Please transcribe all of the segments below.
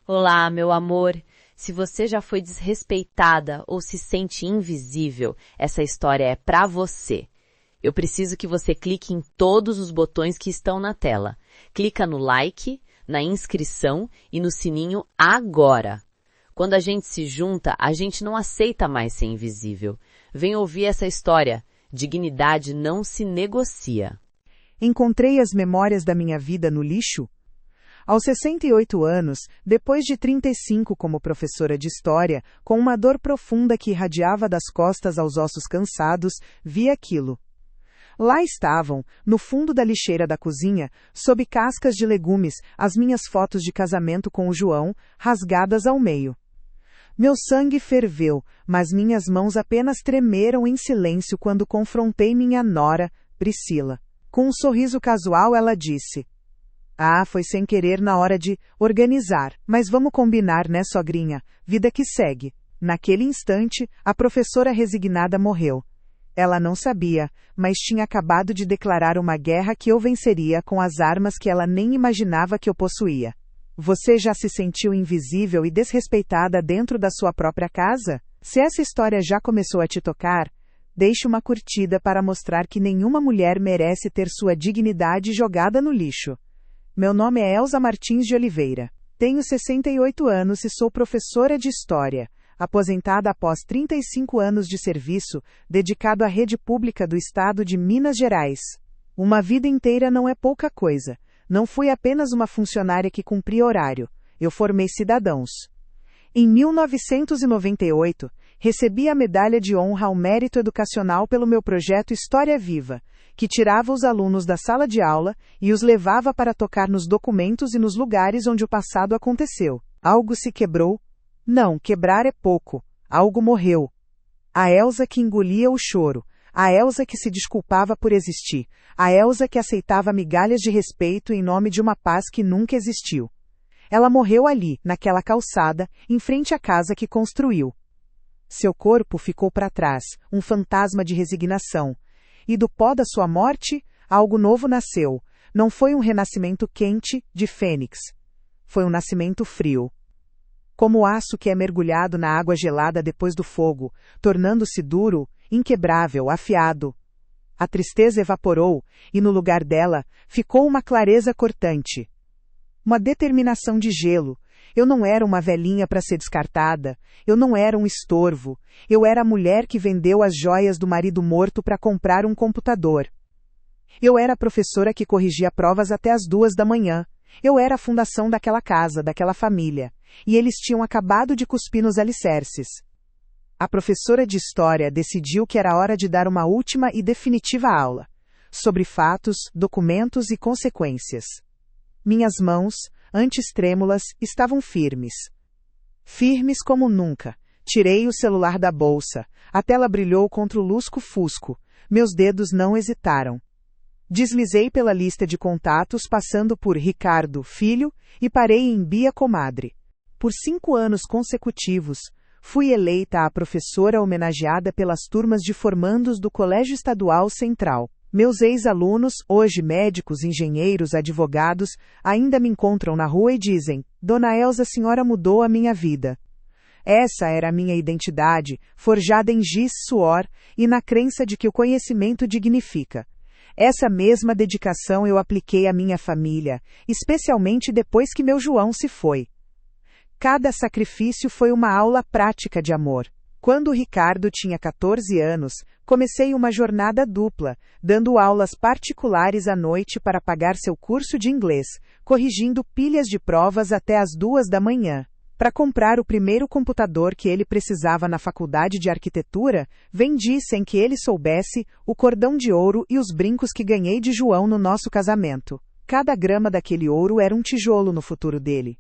Olá, meu amor. Se você já foi desrespeitada ou se sente invisível, essa história é pra você. Eu preciso que você clique em todos os botões que estão na tela. Clica no like, na inscrição e no sininho agora. Quando a gente se junta, a gente não aceita mais ser invisível. Vem ouvir essa história. Dignidade não se negocia. Encontrei as memórias da minha vida no lixo? Aos 68 anos, depois de 35 como professora de história, com uma dor profunda que irradiava das costas aos ossos cansados, vi aquilo. Lá estavam, no fundo da lixeira da cozinha, sob cascas de legumes, as minhas fotos de casamento com o João, rasgadas ao meio. Meu sangue ferveu, mas minhas mãos apenas tremeram em silêncio quando confrontei minha nora, Priscila. Com um sorriso casual ela disse: "Ah, foi sem querer na hora de organizar, mas vamos combinar, né, sogrinha? Vida que segue." Naquele instante, a professora resignada morreu. Ela não sabia, mas tinha acabado de declarar uma guerra que eu venceria com as armas que ela nem imaginava que eu possuía. Você já se sentiu invisível e desrespeitada dentro da sua própria casa? Se essa história já começou a te tocar, deixe uma curtida para mostrar que nenhuma mulher merece ter sua dignidade jogada no lixo. Meu nome é Elza Martins de Oliveira. Tenho 68 anos e sou professora de História, aposentada após 35 anos de serviço, dedicado à rede pública do Estado de Minas Gerais. Uma vida inteira não é pouca coisa. Não fui apenas uma funcionária que cumpria horário. Eu formei cidadãos. Em 1998, recebi a Medalha de Honra ao Mérito Educacional pelo meu projeto História Viva, que tirava os alunos da sala de aula e os levava para tocar nos documentos e nos lugares onde o passado aconteceu. Algo se quebrou? Não, quebrar é pouco. Algo morreu. A Elza que engolia o choro. A Elza que se desculpava por existir. A Elza que aceitava migalhas de respeito em nome de uma paz que nunca existiu. Ela morreu ali, naquela calçada, em frente à casa que construiu. Seu corpo ficou para trás, um fantasma de resignação. E do pó da sua morte, algo novo nasceu. Não foi um renascimento quente, de fênix. Foi um nascimento frio. Como o aço que é mergulhado na água gelada depois do fogo, tornando-se duro, inquebrável, afiado. A tristeza evaporou, e no lugar dela, ficou uma clareza cortante. Uma determinação de gelo. Eu não era uma velhinha para ser descartada, eu não era um estorvo, eu era a mulher que vendeu as joias do marido morto para comprar um computador. Eu era a professora que corrigia provas até as 2 da manhã. Eu era a fundação daquela casa, daquela família, e eles tinham acabado de cuspir nos alicerces. A professora de história decidiu que era hora de dar uma última e definitiva aula, sobre fatos, documentos e consequências. Minhas mãos, antes trêmulas, estavam firmes. Firmes como nunca. Tirei o celular da bolsa. A tela brilhou contra o lusco-fusco. Meus dedos não hesitaram. Deslizei pela lista de contatos passando por Ricardo, filho, e parei em Bia, comadre. Por 5 anos consecutivos, fui eleita a professora homenageada pelas turmas de formandos do Colégio Estadual Central. Meus ex-alunos, hoje médicos, engenheiros, advogados, ainda me encontram na rua e dizem: "Dona Elza, a senhora mudou a minha vida." Essa era a minha identidade, forjada em giz, suor e na crença de que o conhecimento dignifica. Essa mesma dedicação eu apliquei à minha família, especialmente depois que meu João se foi. Cada sacrifício foi uma aula prática de amor. Quando o Ricardo tinha 14 anos, comecei uma jornada dupla, dando aulas particulares à noite para pagar seu curso de inglês, corrigindo pilhas de provas até as 2 da manhã. Para comprar o primeiro computador que ele precisava na faculdade de arquitetura, vendi sem que ele soubesse o cordão de ouro e os brincos que ganhei de João no nosso casamento. Cada grama daquele ouro era um tijolo no futuro dele.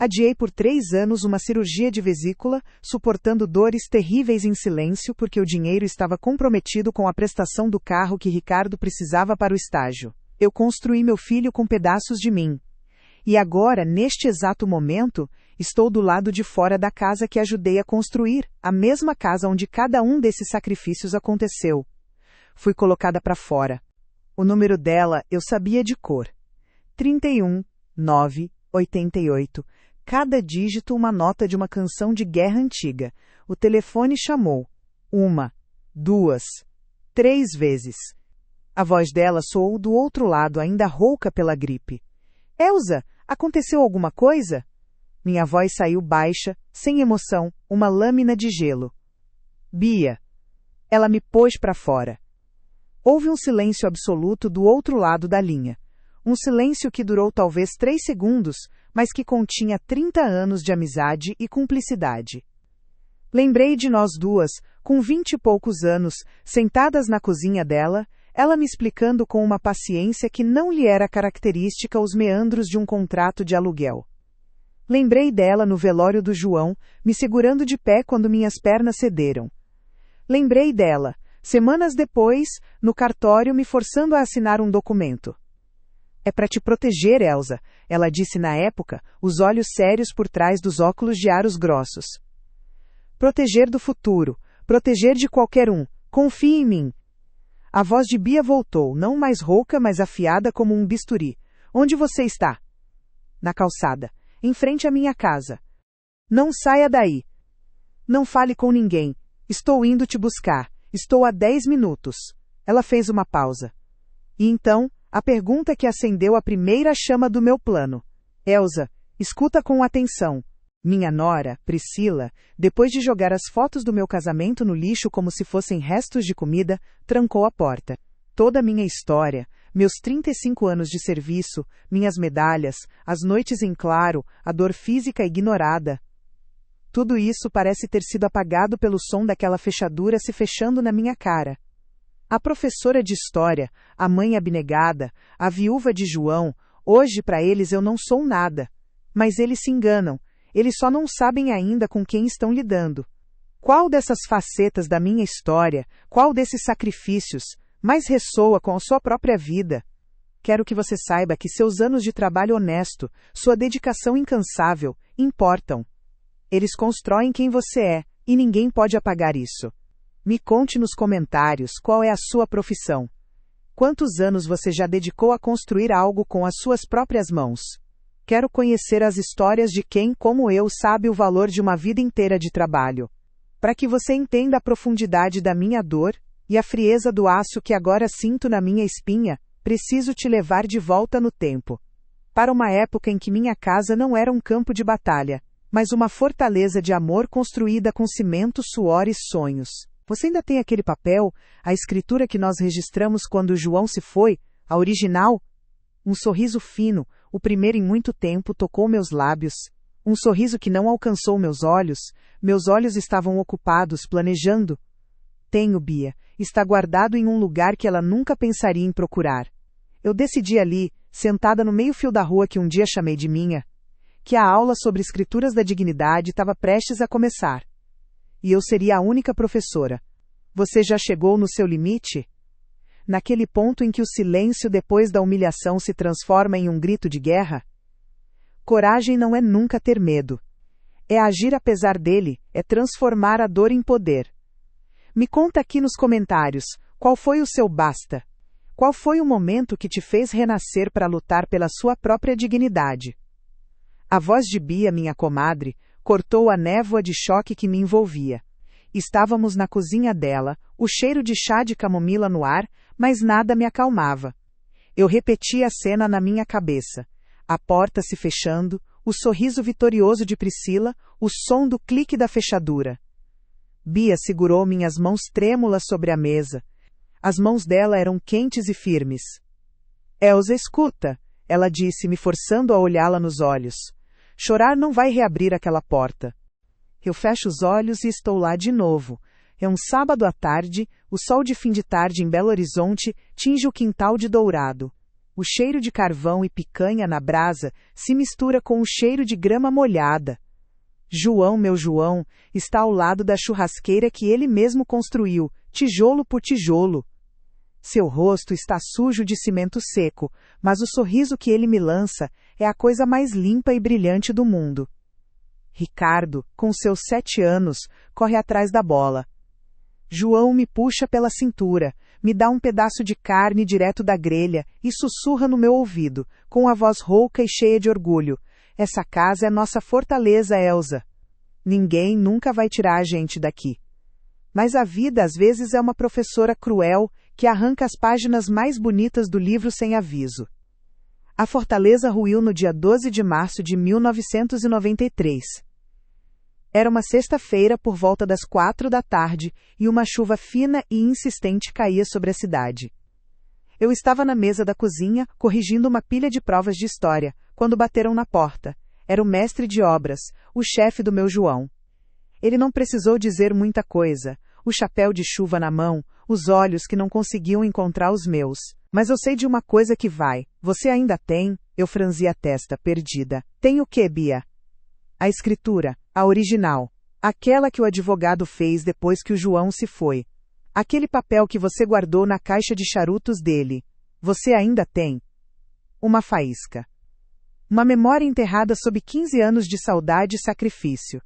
Adiei por 3 anos uma cirurgia de vesícula, suportando dores terríveis em silêncio porque o dinheiro estava comprometido com a prestação do carro que Ricardo precisava para o estágio. Eu construí meu filho com pedaços de mim. E agora, neste exato momento, estou do lado de fora da casa que ajudei a construir, a mesma casa onde cada um desses sacrifícios aconteceu. Fui colocada para fora. O número dela eu sabia de cor. 31, 9, 88. cada dígito uma nota de uma canção de guerra antiga. O telefone chamou. 1, 2, 3 vezes. A voz dela soou do outro lado, ainda rouca pela gripe. Elsa, aconteceu alguma coisa? Minha voz saiu baixa, sem emoção, uma lâmina de gelo. Bia. Ela me pôs para fora. Houve um silêncio absoluto do outro lado da linha. Um silêncio que durou talvez 3 segundos, mas que continha 30 anos de amizade e cumplicidade. Lembrei de nós duas, com 20 e poucos anos, sentadas na cozinha dela, ela me explicando com uma paciência que não lhe era característica os meandros de um contrato de aluguel. Lembrei dela no velório do João, me segurando de pé quando minhas pernas cederam. Lembrei dela, semanas depois, no cartório me forçando a assinar um documento. É para te proteger, Elsa, ela disse na época, os olhos sérios por trás dos óculos de aros grossos. Proteger do futuro, proteger de qualquer um, confie em mim. A voz de Bia voltou, não mais rouca, mas afiada como um bisturi. Onde você está? Na calçada, em frente à minha casa. Não saia daí. Não fale com ninguém. Estou indo te buscar. Estou há 10 minutos. Ela fez uma pausa. E então, a pergunta que acendeu a primeira chama do meu plano. Elsa, escuta com atenção. Minha nora, Priscila, depois de jogar as fotos do meu casamento no lixo como se fossem restos de comida, trancou a porta. Toda a minha história, meus 35 anos de serviço, minhas medalhas, as noites em claro, a dor física ignorada. Tudo isso parece ter sido apagado pelo som daquela fechadura se fechando na minha cara. A professora de história, a mãe abnegada, a viúva de João, hoje para eles eu não sou nada. Mas eles se enganam. Eles só não sabem ainda com quem estão lidando. Qual dessas facetas da minha história, qual desses sacrifícios, mais ressoa com a sua própria vida? Quero que você saiba que seus anos de trabalho honesto, sua dedicação incansável, importam. Eles constroem quem você é, e ninguém pode apagar isso. Me conte nos comentários qual é a sua profissão. Quantos anos você já dedicou a construir algo com as suas próprias mãos? Quero conhecer as histórias de quem, como eu, sabe o valor de uma vida inteira de trabalho. Para que você entenda a profundidade da minha dor e a frieza do aço que agora sinto na minha espinha, preciso te levar de volta no tempo. Para uma época em que minha casa não era um campo de batalha, mas uma fortaleza de amor construída com cimento, suor e sonhos. Você ainda tem aquele papel, a escritura que nós registramos quando João se foi, a original? Um sorriso fino, o primeiro em muito tempo, tocou meus lábios. Um sorriso que não alcançou meus olhos estavam ocupados, planejando. Tenho, Bia, está guardado em um lugar que ela nunca pensaria em procurar. Eu decidi ali, sentada no meio-fio da rua que um dia chamei de minha, que a aula sobre escrituras da dignidade estava prestes a começar. E eu seria a única professora. Você já chegou no seu limite? Naquele ponto em que o silêncio depois da humilhação se transforma em um grito de guerra? Coragem não é nunca ter medo. É agir apesar dele, é transformar a dor em poder. Me conta aqui nos comentários, qual foi o seu basta? Qual foi o momento que te fez renascer para lutar pela sua própria dignidade? A voz de Bia, minha comadre, cortou a névoa de choque que me envolvia. Estávamos na cozinha dela, o cheiro de chá de camomila no ar, mas nada me acalmava. Eu repetia a cena na minha cabeça. A porta se fechando, o sorriso vitorioso de Priscila, o som do clique da fechadura. Bia segurou minhas mãos trêmulas sobre a mesa. As mãos dela eram quentes e firmes. Elsa, escuta, ela disse, me forçando a olhá-la nos olhos. Chorar não vai reabrir aquela porta. Eu fecho os olhos e estou lá de novo. É um sábado à tarde, o sol de fim de tarde em Belo Horizonte tinge o quintal de dourado. O cheiro de carvão e picanha na brasa se mistura com o cheiro de grama molhada. João, meu João, está ao lado da churrasqueira que ele mesmo construiu, tijolo por tijolo. Seu rosto está sujo de cimento seco, mas o sorriso que ele me lança é a coisa mais limpa e brilhante do mundo. Ricardo, com seus 7 anos, corre atrás da bola. João me puxa pela cintura, me dá um pedaço de carne direto da grelha e sussurra no meu ouvido, com a voz rouca e cheia de orgulho. Essa casa é nossa fortaleza, Elsa. Ninguém nunca vai tirar a gente daqui. Mas a vida às vezes é uma professora cruel que arranca as páginas mais bonitas do livro sem aviso. A fortaleza ruiu no dia 12 de março de 1993. Era uma sexta-feira por volta das 4 da tarde e uma chuva fina e insistente caía sobre a cidade. Eu estava na mesa da cozinha, corrigindo uma pilha de provas de história, quando bateram na porta. Era o mestre de obras, o chefe do meu João. Ele não precisou dizer muita coisa, o chapéu de chuva na mão, os olhos que não conseguiam encontrar os meus. Mas eu sei de uma coisa que vai. Você ainda tem? Eu franzi a testa, perdida. Tem o quê, Bia? A escritura, a original. Aquela que o advogado fez depois que o João se foi. Aquele papel que você guardou na caixa de charutos dele. Você ainda tem? Uma faísca. Uma memória enterrada sob 15 anos de saudade e sacrifício.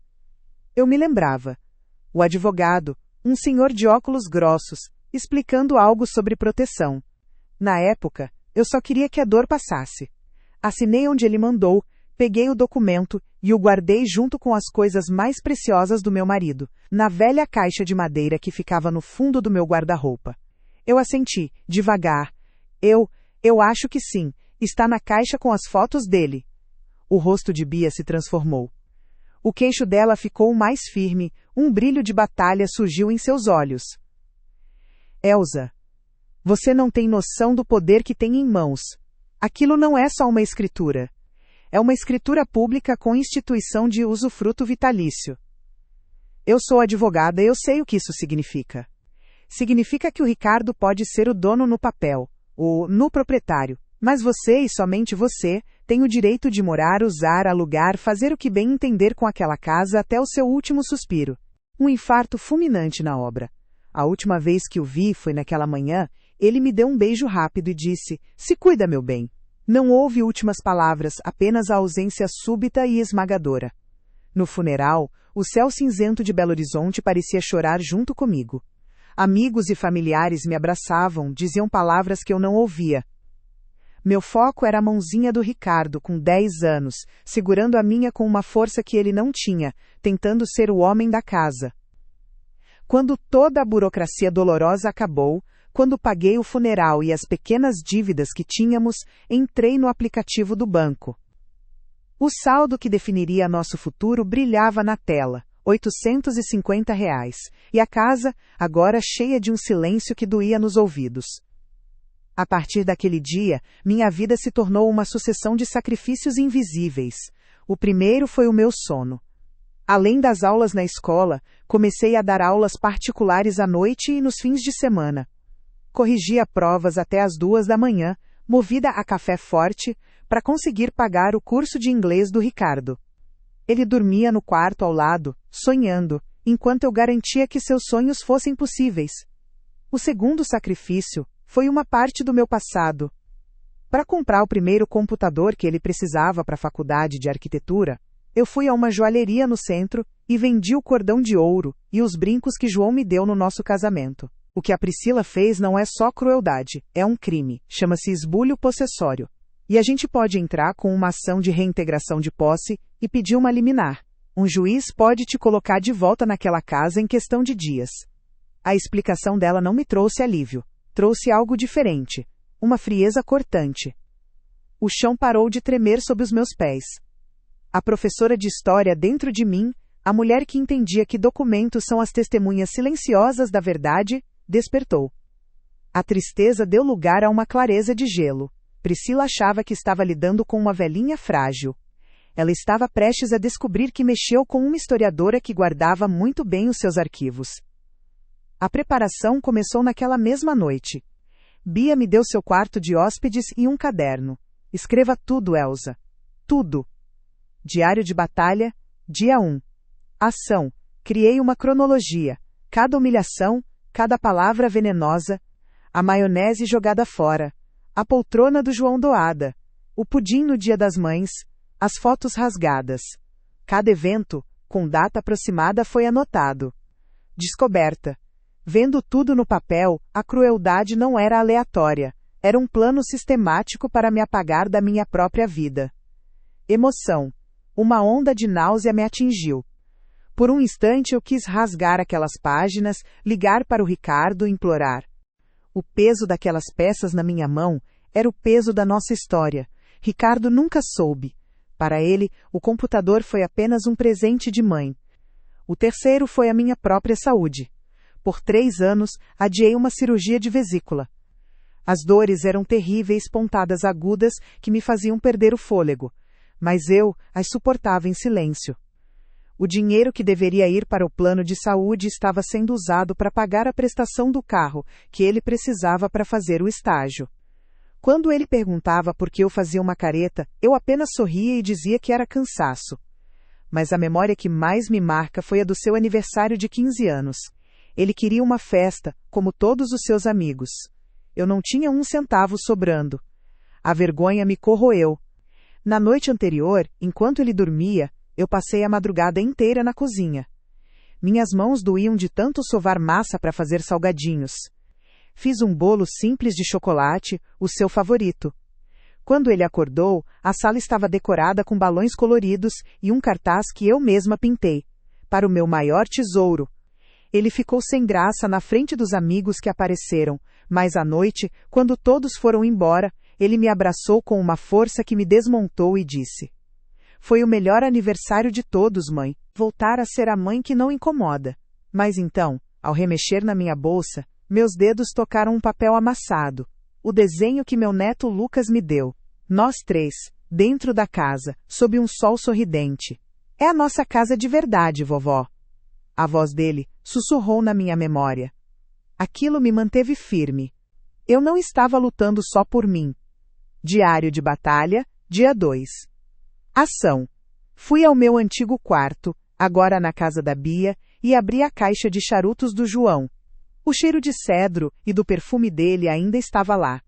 Eu me lembrava. O advogado, um senhor de óculos grossos, explicando algo sobre proteção. Na época, eu só queria que a dor passasse. Assinei onde ele mandou, peguei o documento e o guardei junto com as coisas mais preciosas do meu marido, na velha caixa de madeira que ficava no fundo do meu guarda-roupa. Eu assenti, devagar. Eu acho que sim, está na caixa com as fotos dele. O rosto de Bia se transformou. O queixo dela ficou mais firme, um brilho de batalha surgiu em seus olhos. Elsa, você não tem noção do poder que tem em mãos. Aquilo não é só uma escritura. É uma escritura pública com instituição de usufruto vitalício. Eu sou advogada e eu sei o que isso significa. Significa que o Ricardo pode ser o dono no papel, no proprietário, mas você e somente você tem o direito de morar, usar, alugar, fazer o que bem entender com aquela casa até o seu último suspiro. Um infarto fulminante na obra. A última vez que o vi foi naquela manhã. Ele me deu um beijo rápido e disse, se cuida, meu bem. Não houve últimas palavras, apenas a ausência súbita e esmagadora. No funeral, o céu cinzento de Belo Horizonte parecia chorar junto comigo. Amigos e familiares me abraçavam, diziam palavras que eu não ouvia. Meu foco era a mãozinha do Ricardo, com 10 anos, segurando a minha com uma força que ele não tinha, tentando ser o homem da casa. Quando toda a burocracia dolorosa acabou, quando paguei o funeral e as pequenas dívidas que tínhamos, entrei no aplicativo do banco. O saldo que definiria nosso futuro brilhava na tela, R$ 850, e a casa, agora cheia de um silêncio que doía nos ouvidos. A partir daquele dia, minha vida se tornou uma sucessão de sacrifícios invisíveis. O primeiro foi o meu sono. Além das aulas na escola, comecei a dar aulas particulares à noite e nos fins de semana. Corrigia provas até as 2 da manhã, movida a café forte, para conseguir pagar o curso de inglês do Ricardo. Ele dormia no quarto ao lado, sonhando, enquanto eu garantia que seus sonhos fossem possíveis. O segundo sacrifício foi uma parte do meu passado. Para comprar o primeiro computador que ele precisava para a faculdade de arquitetura, eu fui a uma joalheria no centro e vendi o cordão de ouro e os brincos que João me deu no nosso casamento. O que a Priscila fez não é só crueldade, é um crime, chama-se esbulho possessório. E a gente pode entrar com uma ação de reintegração de posse e pedir uma liminar. Um juiz pode te colocar de volta naquela casa em questão de dias. A explicação dela não me trouxe alívio. Trouxe algo diferente. Uma frieza cortante. O chão parou de tremer sob os meus pés. A professora de história dentro de mim, a mulher que entendia que documentos são as testemunhas silenciosas da verdade, despertou. A tristeza deu lugar a uma clareza de gelo. Priscila achava que estava lidando com uma velhinha frágil. Ela estava prestes a descobrir que mexeu com uma historiadora que guardava muito bem os seus arquivos. A preparação começou naquela mesma noite. Bia me deu seu quarto de hóspedes e um caderno. Escreva tudo, Elsa. Tudo. Diário de batalha, dia 1. Ação. Criei uma cronologia. Cada humilhação, cada palavra venenosa, a maionese jogada fora, a poltrona do João doada, o pudim no Dia das Mães, as fotos rasgadas. Cada evento, com data aproximada, foi anotado. Descoberta. Vendo tudo no papel, a crueldade não era aleatória, era um plano sistemático para me apagar da minha própria vida. Emoção. Uma onda de náusea me atingiu. Por um instante eu quis rasgar aquelas páginas, ligar para o Ricardo e implorar. O peso daquelas peças na minha mão era o peso da nossa história. Ricardo nunca soube. Para ele, o computador foi apenas um presente de mãe. O terceiro foi a minha própria saúde. Por 3 anos, adiei uma cirurgia de vesícula. As dores eram terríveis, pontadas agudas que me faziam perder o fôlego. Mas eu as suportava em silêncio. O dinheiro que deveria ir para o plano de saúde estava sendo usado para pagar a prestação do carro que ele precisava para fazer o estágio. Quando ele perguntava por que eu fazia uma careta, eu apenas sorria e dizia que era cansaço. Mas a memória que mais me marca foi a do seu aniversário de 15 anos. Ele queria uma festa, como todos os seus amigos. Eu não tinha 1 centavo sobrando. A vergonha me corroeu. Na noite anterior, enquanto ele dormia, eu passei a madrugada inteira na cozinha. Minhas mãos doíam de tanto sovar massa para fazer salgadinhos. Fiz um bolo simples de chocolate, o seu favorito. Quando ele acordou, a sala estava decorada com balões coloridos e um cartaz que eu mesma pintei. Para o meu maior tesouro. Ele ficou sem graça na frente dos amigos que apareceram, mas à noite, quando todos foram embora, ele me abraçou com uma força que me desmontou e disse: "Foi o melhor aniversário de todos, mãe. Voltar a ser a mãe que não incomoda." Mas então, ao remexer na minha bolsa, meus dedos tocaram um papel amassado. O desenho que meu neto Lucas me deu. Nós 3, dentro da casa, sob um sol sorridente. "É a nossa casa de verdade, vovó." A voz dele sussurrou na minha memória. Aquilo me manteve firme. Eu não estava lutando só por mim. Diário de batalha, dia 2. Ação. Fui ao meu antigo quarto, agora na casa da Bia, e abri a caixa de charutos do João. O cheiro de cedro e do perfume dele ainda estava lá.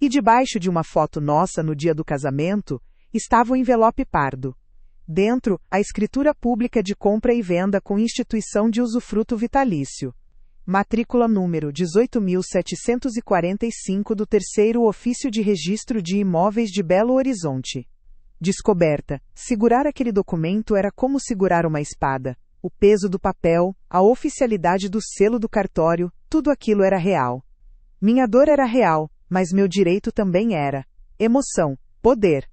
E debaixo de uma foto nossa no dia do casamento, estava o envelope pardo. Dentro, a escritura pública de compra e venda com instituição de usufruto vitalício. Matrícula número 18.745 do 3º Ofício de Registro de Imóveis de Belo Horizonte. Descoberta. Segurar aquele documento era como segurar uma espada. O peso do papel, a oficialidade do selo do cartório, tudo aquilo era real. Minha dor era real, mas meu direito também era. Emoção, poder.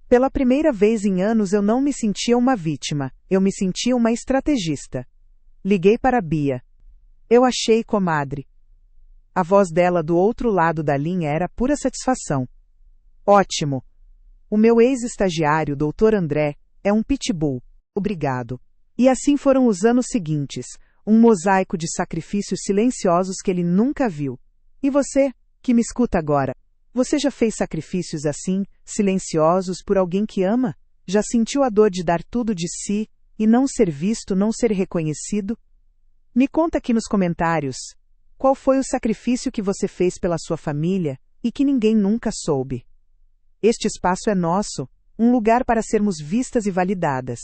Pela primeira vez em anos eu não me sentia uma vítima, eu me sentia uma estrategista. Liguei para Bia. "Eu achei, comadre." A voz dela do outro lado da linha era pura satisfação. "Ótimo. O meu ex-estagiário, Dr. André, é um pitbull. Obrigado." E assim foram os anos seguintes, um mosaico de sacrifícios silenciosos que ele nunca viu. E você, que me escuta agora, você já fez sacrifícios assim, silenciosos por alguém que ama? Já sentiu a dor de dar tudo de si, e não ser visto, não ser reconhecido? Me conta aqui nos comentários. Qual foi o sacrifício que você fez pela sua família, e que ninguém nunca soube? Este espaço é nosso, um lugar para sermos vistas e validadas.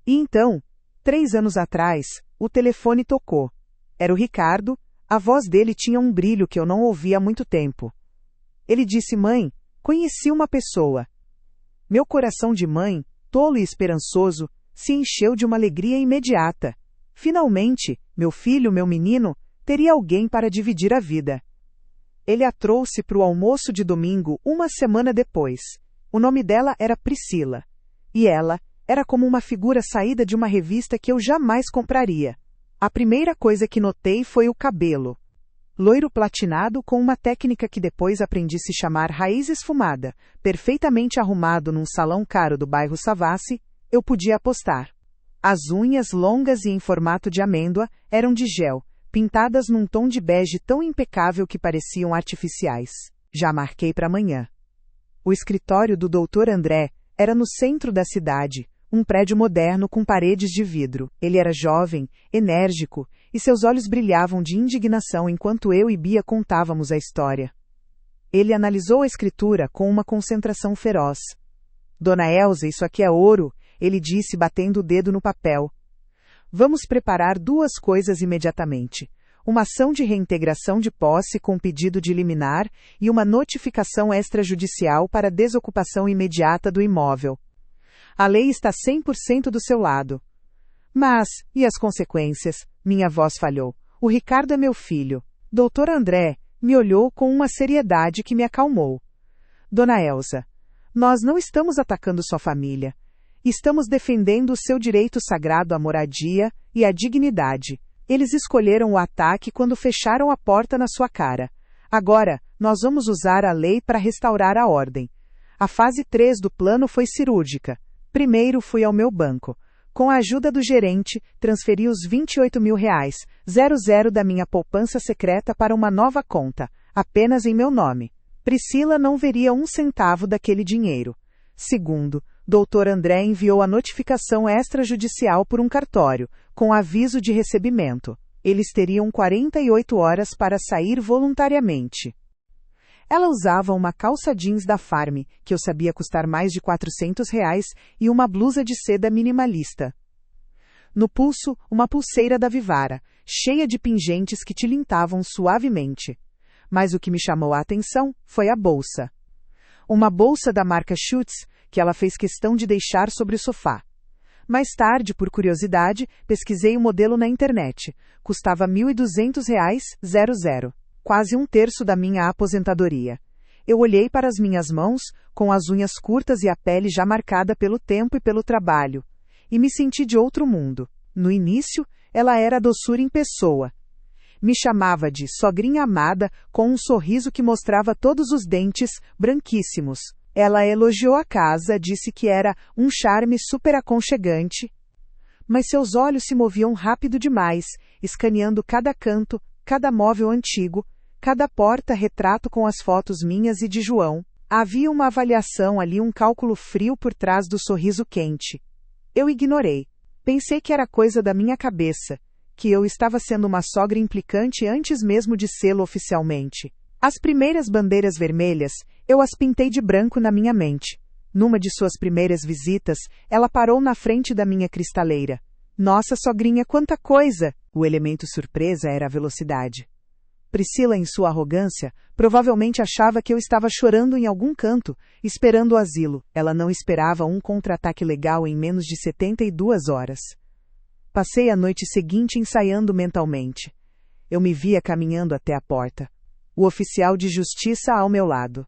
E então, 3 anos atrás, o telefone tocou. Era o Ricardo, a voz dele tinha um brilho que eu não ouvia há muito tempo. Ele disse: "Mãe, conheci uma pessoa." Meu coração de mãe, tolo e esperançoso, se encheu de uma alegria imediata. Finalmente, meu filho, meu menino, teria alguém para dividir a vida. Ele a trouxe para o almoço de domingo 1 semana depois. O nome dela era Priscila. E ela era como uma figura saída de uma revista que eu jamais compraria. A primeira coisa que notei foi o cabelo. Loiro platinado com uma técnica que depois aprendi se chamar raiz esfumada, perfeitamente arrumado num salão caro do bairro Savassi, eu podia apostar. As unhas longas e em formato de amêndoa eram de gel, pintadas num tom de bege tão impecável que pareciam artificiais. Já marquei para amanhã. O escritório do Dr. André era no centro da cidade, um prédio moderno com paredes de vidro. Ele era jovem, enérgico, e seus olhos brilhavam de indignação enquanto eu e Bia contávamos a história. Ele analisou a escritura com uma concentração feroz. "Dona Elza, isso aqui é ouro," ele disse batendo o dedo no papel. "Vamos preparar 2 coisas imediatamente. Uma ação de reintegração de posse com pedido de liminar e uma notificação extrajudicial para desocupação imediata do imóvel." A lei está 100% do seu lado. Mas, e as consequências? Minha voz falhou. O Ricardo é meu filho. Dr. André me olhou com uma seriedade que me acalmou. Dona Elsa, nós não estamos atacando sua família. Estamos defendendo o seu direito sagrado à moradia e à dignidade. Eles escolheram o ataque quando fecharam a porta na sua cara. Agora, nós vamos usar a lei para restaurar a ordem. A fase 3 do plano foi cirúrgica. Primeiro fui ao meu banco. Com a ajuda do gerente, transferi os R$28.000 da minha poupança secreta para uma nova conta, apenas em meu nome. Priscila não veria um centavo daquele dinheiro. Segundo, Dr. André enviou a notificação extrajudicial por um cartório, com aviso de recebimento. Eles teriam 48 horas para sair voluntariamente. Ela usava uma calça jeans da Farm, que eu sabia custar mais de R$400, e uma blusa de seda minimalista. No pulso, uma pulseira da Vivara, cheia de pingentes que tilintavam suavemente. Mas o que me chamou a atenção foi a bolsa. Uma bolsa da marca Schutz, que ela fez questão de deixar sobre o sofá. Mais tarde, por curiosidade, pesquisei o modelo na internet. Custava R$1.200, quase um terço da minha aposentadoria. Eu olhei para as minhas mãos, com as unhas curtas e a pele já marcada pelo tempo e pelo trabalho, e me senti de outro mundo. No início, ela era a doçura em pessoa. Me chamava de sogrinha amada, com um sorriso que mostrava todos os dentes, branquíssimos. Ela elogiou a casa, disse que era um charme super aconchegante. Mas seus olhos se moviam rápido demais, escaneando cada canto, cada móvel antigo, cada porta-retrato com as fotos minhas e de João. Havia uma avaliação ali, um cálculo frio por trás do sorriso quente. Eu ignorei. Pensei que era coisa da minha cabeça, que eu estava sendo uma sogra implicante antes mesmo de sê-lo oficialmente. As primeiras bandeiras vermelhas, eu as pintei de branco na minha mente. Numa de suas primeiras visitas, ela parou na frente da minha cristaleira. Nossa, sogrinha, quanta coisa! O elemento surpresa era a velocidade. Priscila, em sua arrogância, provavelmente achava que eu estava chorando em algum canto, esperando o asilo. Ela não esperava um contra-ataque legal em menos de 72 horas. Passei a noite seguinte ensaiando mentalmente. Eu me via caminhando até a porta. O oficial de justiça ao meu lado.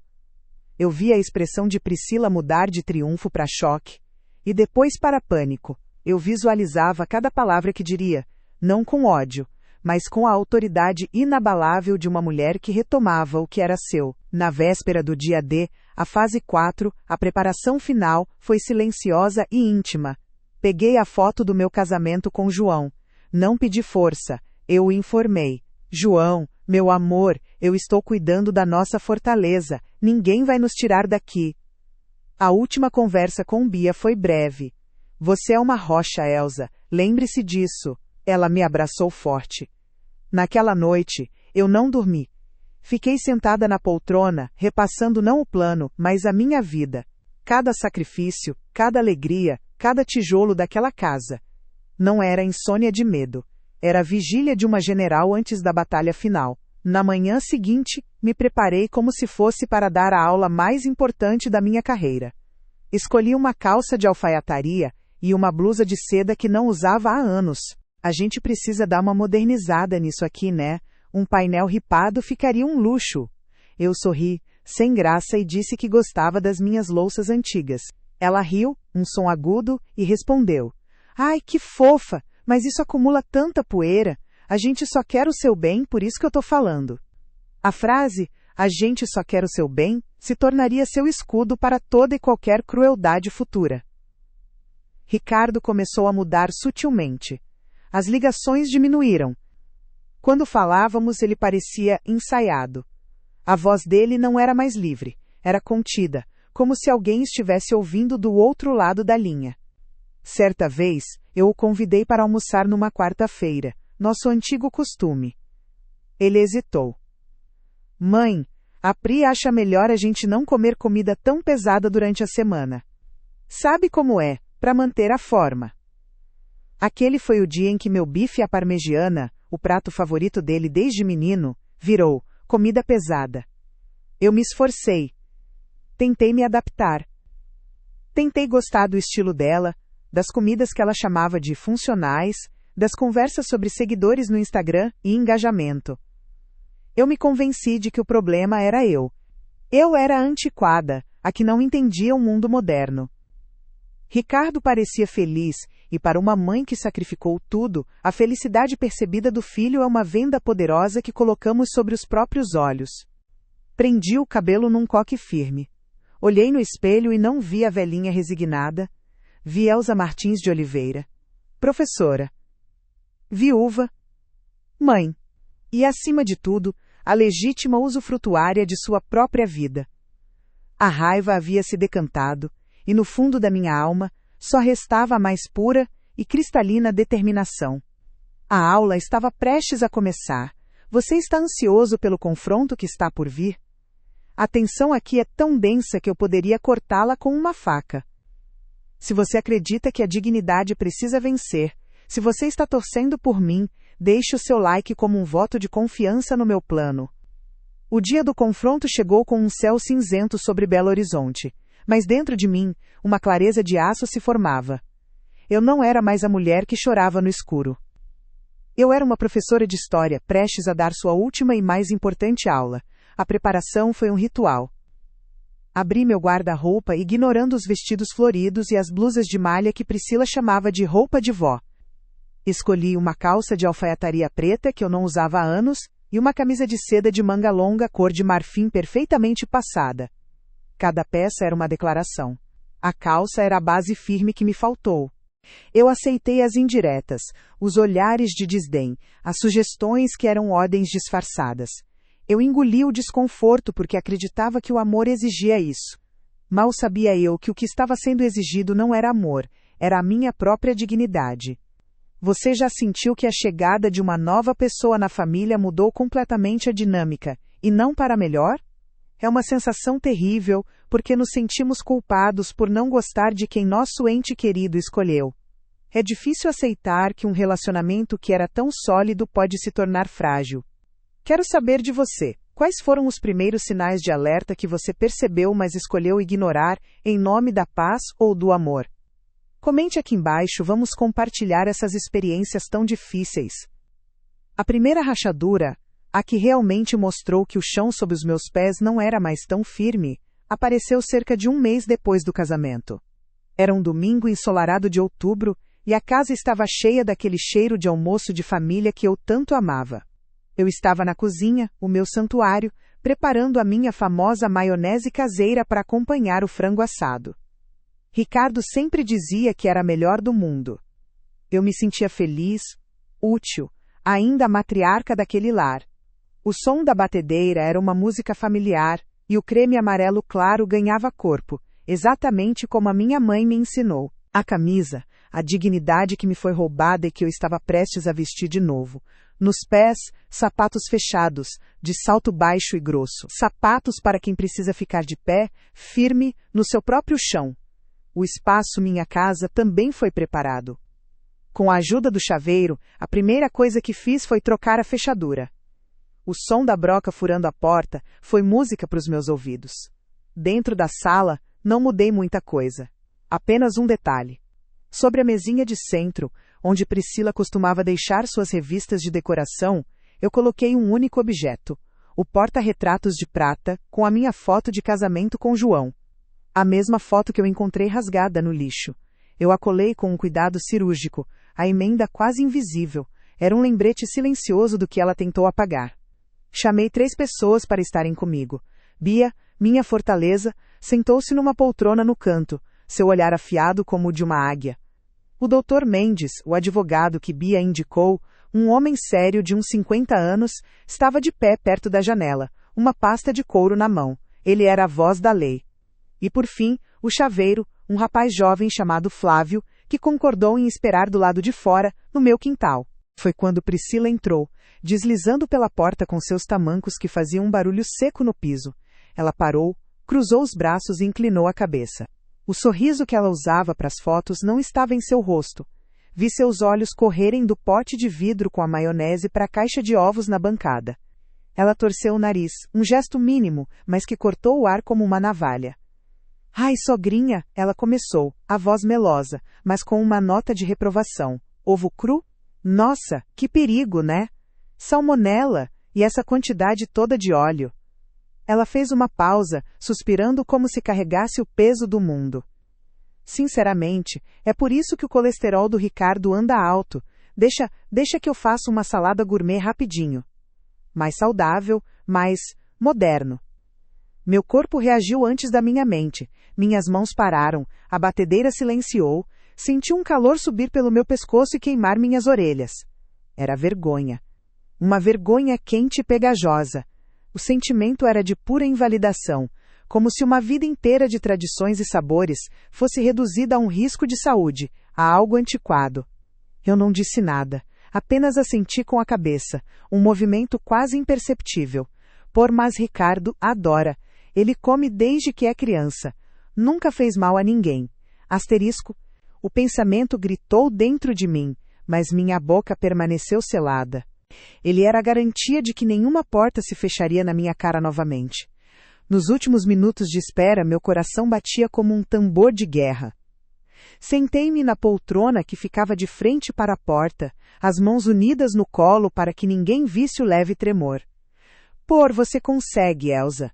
Eu via a expressão de Priscila mudar de triunfo para choque, e depois para pânico. Eu visualizava cada palavra que diria, não com ódio, mas com a autoridade inabalável de uma mulher que retomava o que era seu. Na véspera do dia D, a fase 4, a preparação final, foi silenciosa e íntima. Peguei a foto do meu casamento com João. Não pedi força, eu o informei. João, meu amor, eu estou cuidando da nossa fortaleza, ninguém vai nos tirar daqui. A última conversa com Bia foi breve. Você é uma rocha, Elsa, lembre-se disso. Ela me abraçou forte. Naquela noite, eu não dormi. Fiquei sentada na poltrona, repassando não o plano, mas a minha vida. Cada sacrifício, cada alegria, cada tijolo daquela casa. Não era insônia de medo. Era a vigília de uma general antes da batalha final. Na manhã seguinte, me preparei como se fosse para dar a aula mais importante da minha carreira. Escolhi uma calça de alfaiataria e uma blusa de seda que não usava há anos. A gente precisa dar uma modernizada nisso aqui, né? Um painel ripado ficaria um luxo. Eu sorri, sem graça, e disse que gostava das minhas louças antigas. Ela riu, um som agudo, e respondeu. Ai, que fofa! Mas isso acumula tanta poeira. A gente só quer o seu bem, por isso que eu tô falando. A frase, a gente só quer o seu bem, se tornaria seu escudo para toda e qualquer crueldade futura. Ricardo começou a mudar sutilmente. As ligações diminuíram. Quando falávamos, ele parecia ensaiado. A voz dele não era mais livre, era contida, como se alguém estivesse ouvindo do outro lado da linha. Certa vez, eu o convidei para almoçar numa quarta-feira, nosso antigo costume. Ele hesitou. Mãe, a Pri acha melhor a gente não comer comida tão pesada durante a semana. Sabe como é, para manter a forma. Aquele foi o dia em que meu bife à parmegiana, o prato favorito dele desde menino, virou comida pesada. Eu me esforcei. Tentei me adaptar. Tentei gostar do estilo dela, das comidas que ela chamava de funcionais, das conversas sobre seguidores no Instagram e engajamento. Eu me convenci de que o problema era eu. Eu era a antiquada, a que não entendia o mundo moderno. Ricardo parecia feliz, e para uma mãe que sacrificou tudo, a felicidade percebida do filho é uma venda poderosa que colocamos sobre os próprios olhos. Prendi o cabelo num coque firme. Olhei no espelho e não vi a velhinha resignada. Vi Elza Martins de Oliveira. Professora. Viúva. Mãe. E, acima de tudo, a legítima usufrutuária de sua própria vida. A raiva havia se decantado, e no fundo da minha alma, só restava a mais pura e cristalina determinação. A aula estava prestes a começar. Você está ansioso pelo confronto que está por vir? A tensão aqui é tão densa que eu poderia cortá-la com uma faca. Se você acredita que a dignidade precisa vencer, se você está torcendo por mim, deixe o seu like como um voto de confiança no meu plano. O dia do confronto chegou com um céu cinzento sobre Belo Horizonte, mas dentro de mim, uma clareza de aço se formava. Eu não era mais a mulher que chorava no escuro. Eu era uma professora de história, prestes a dar sua última e mais importante aula. A preparação foi um ritual. Abri meu guarda-roupa, ignorando os vestidos floridos e as blusas de malha que Priscila chamava de roupa de vó. Escolhi uma calça de alfaiataria preta que eu não usava há anos e uma camisa de seda de manga longa cor de marfim perfeitamente passada. Cada peça era uma declaração. A calça era a base firme que me faltou. Eu aceitei as indiretas, os olhares de desdém, as sugestões que eram ordens disfarçadas. Eu engoli o desconforto porque acreditava que o amor exigia isso. Mal sabia eu que o que estava sendo exigido não era amor, era a minha própria dignidade. Você já sentiu que a chegada de uma nova pessoa na família mudou completamente a dinâmica, e não para melhor? É uma sensação terrível, porque nos sentimos culpados por não gostar de quem nosso ente querido escolheu. É difícil aceitar que um relacionamento que era tão sólido pode se tornar frágil. Quero saber de você, quais foram os primeiros sinais de alerta que você percebeu mas escolheu ignorar em nome da paz ou do amor? Comente aqui embaixo, vamos compartilhar essas experiências tão difíceis. A primeira rachadura, a que realmente mostrou que o chão sob os meus pés não era mais tão firme, apareceu cerca de um mês depois do casamento. Era um domingo ensolarado de outubro, e a casa estava cheia daquele cheiro de almoço de família que eu tanto amava. Eu estava na cozinha, o meu santuário, preparando a minha famosa maionese caseira para acompanhar o frango assado. Ricardo sempre dizia que era a melhor do mundo. Eu me sentia feliz, útil, ainda a matriarca daquele lar. O som da batedeira era uma música familiar, e o creme amarelo claro ganhava corpo, exatamente como a minha mãe me ensinou. A camisa, a dignidade que me foi roubada e que eu estava prestes a vestir de novo. Nos pés, sapatos fechados, de salto baixo e grosso. Sapatos para quem precisa ficar de pé, firme, no seu próprio chão. O espaço minha casa também foi preparado. Com a ajuda do chaveiro, a primeira coisa que fiz foi trocar a fechadura. O som da broca furando a porta foi música para os meus ouvidos. Dentro da sala, não mudei muita coisa. Apenas um detalhe. Sobre a mesinha de centro, onde Priscila costumava deixar suas revistas de decoração, eu coloquei um único objeto, o porta-retratos de prata, com a minha foto de casamento com João. A mesma foto que eu encontrei rasgada no lixo. Eu a colei com um cuidado cirúrgico, a emenda quase invisível. Era um lembrete silencioso do que ela tentou apagar. Chamei 3 pessoas para estarem comigo. Bia, minha fortaleza, sentou-se numa poltrona no canto, seu olhar afiado como o de uma águia. O Dr. Mendes, o advogado que Bia indicou, um homem sério de uns 50 anos, estava de pé perto da janela, uma pasta de couro na mão. Ele era a voz da lei. E por fim, o chaveiro, um rapaz jovem chamado Flávio, que concordou em esperar do lado de fora, no meu quintal. Foi quando Priscila entrou, deslizando pela porta com seus tamancos que faziam um barulho seco no piso. Ela parou, cruzou os braços e inclinou a cabeça. O sorriso que ela usava para as fotos não estava em seu rosto. Vi seus olhos correrem do pote de vidro com a maionese para a caixa de ovos na bancada. Ela torceu o nariz, um gesto mínimo, mas que cortou o ar como uma navalha. Ai, sogrinha, ela começou, a voz melosa, mas com uma nota de reprovação. Ovo cru? Nossa, que perigo, né? Salmonela, e essa quantidade toda de óleo. Ela fez uma pausa, suspirando como se carregasse o peso do mundo. Sinceramente, é por isso que o colesterol do Ricardo anda alto. Deixa que eu faça uma salada gourmet rapidinho. Mais saudável, mais moderno. Meu corpo reagiu antes da minha mente. Minhas mãos pararam, a batedeira silenciou, senti um calor subir pelo meu pescoço e queimar minhas orelhas. Era vergonha. Uma vergonha quente e pegajosa. O sentimento era de pura invalidação, como se uma vida inteira de tradições e sabores fosse reduzida a um risco de saúde, a algo antiquado. Eu não disse nada, apenas assenti com a cabeça, um movimento quase imperceptível. Mas Ricardo adora. Ele come desde que é criança. Nunca fez mal a ninguém. Asterisco. O pensamento gritou dentro de mim, mas minha boca permaneceu selada. Ele era a garantia de que nenhuma porta se fecharia na minha cara novamente. Nos últimos minutos de espera, meu coração batia como um tambor de guerra. Sentei-me na poltrona que ficava de frente para a porta, as mãos unidas no colo para que ninguém visse o leve tremor. Você consegue, Elsa.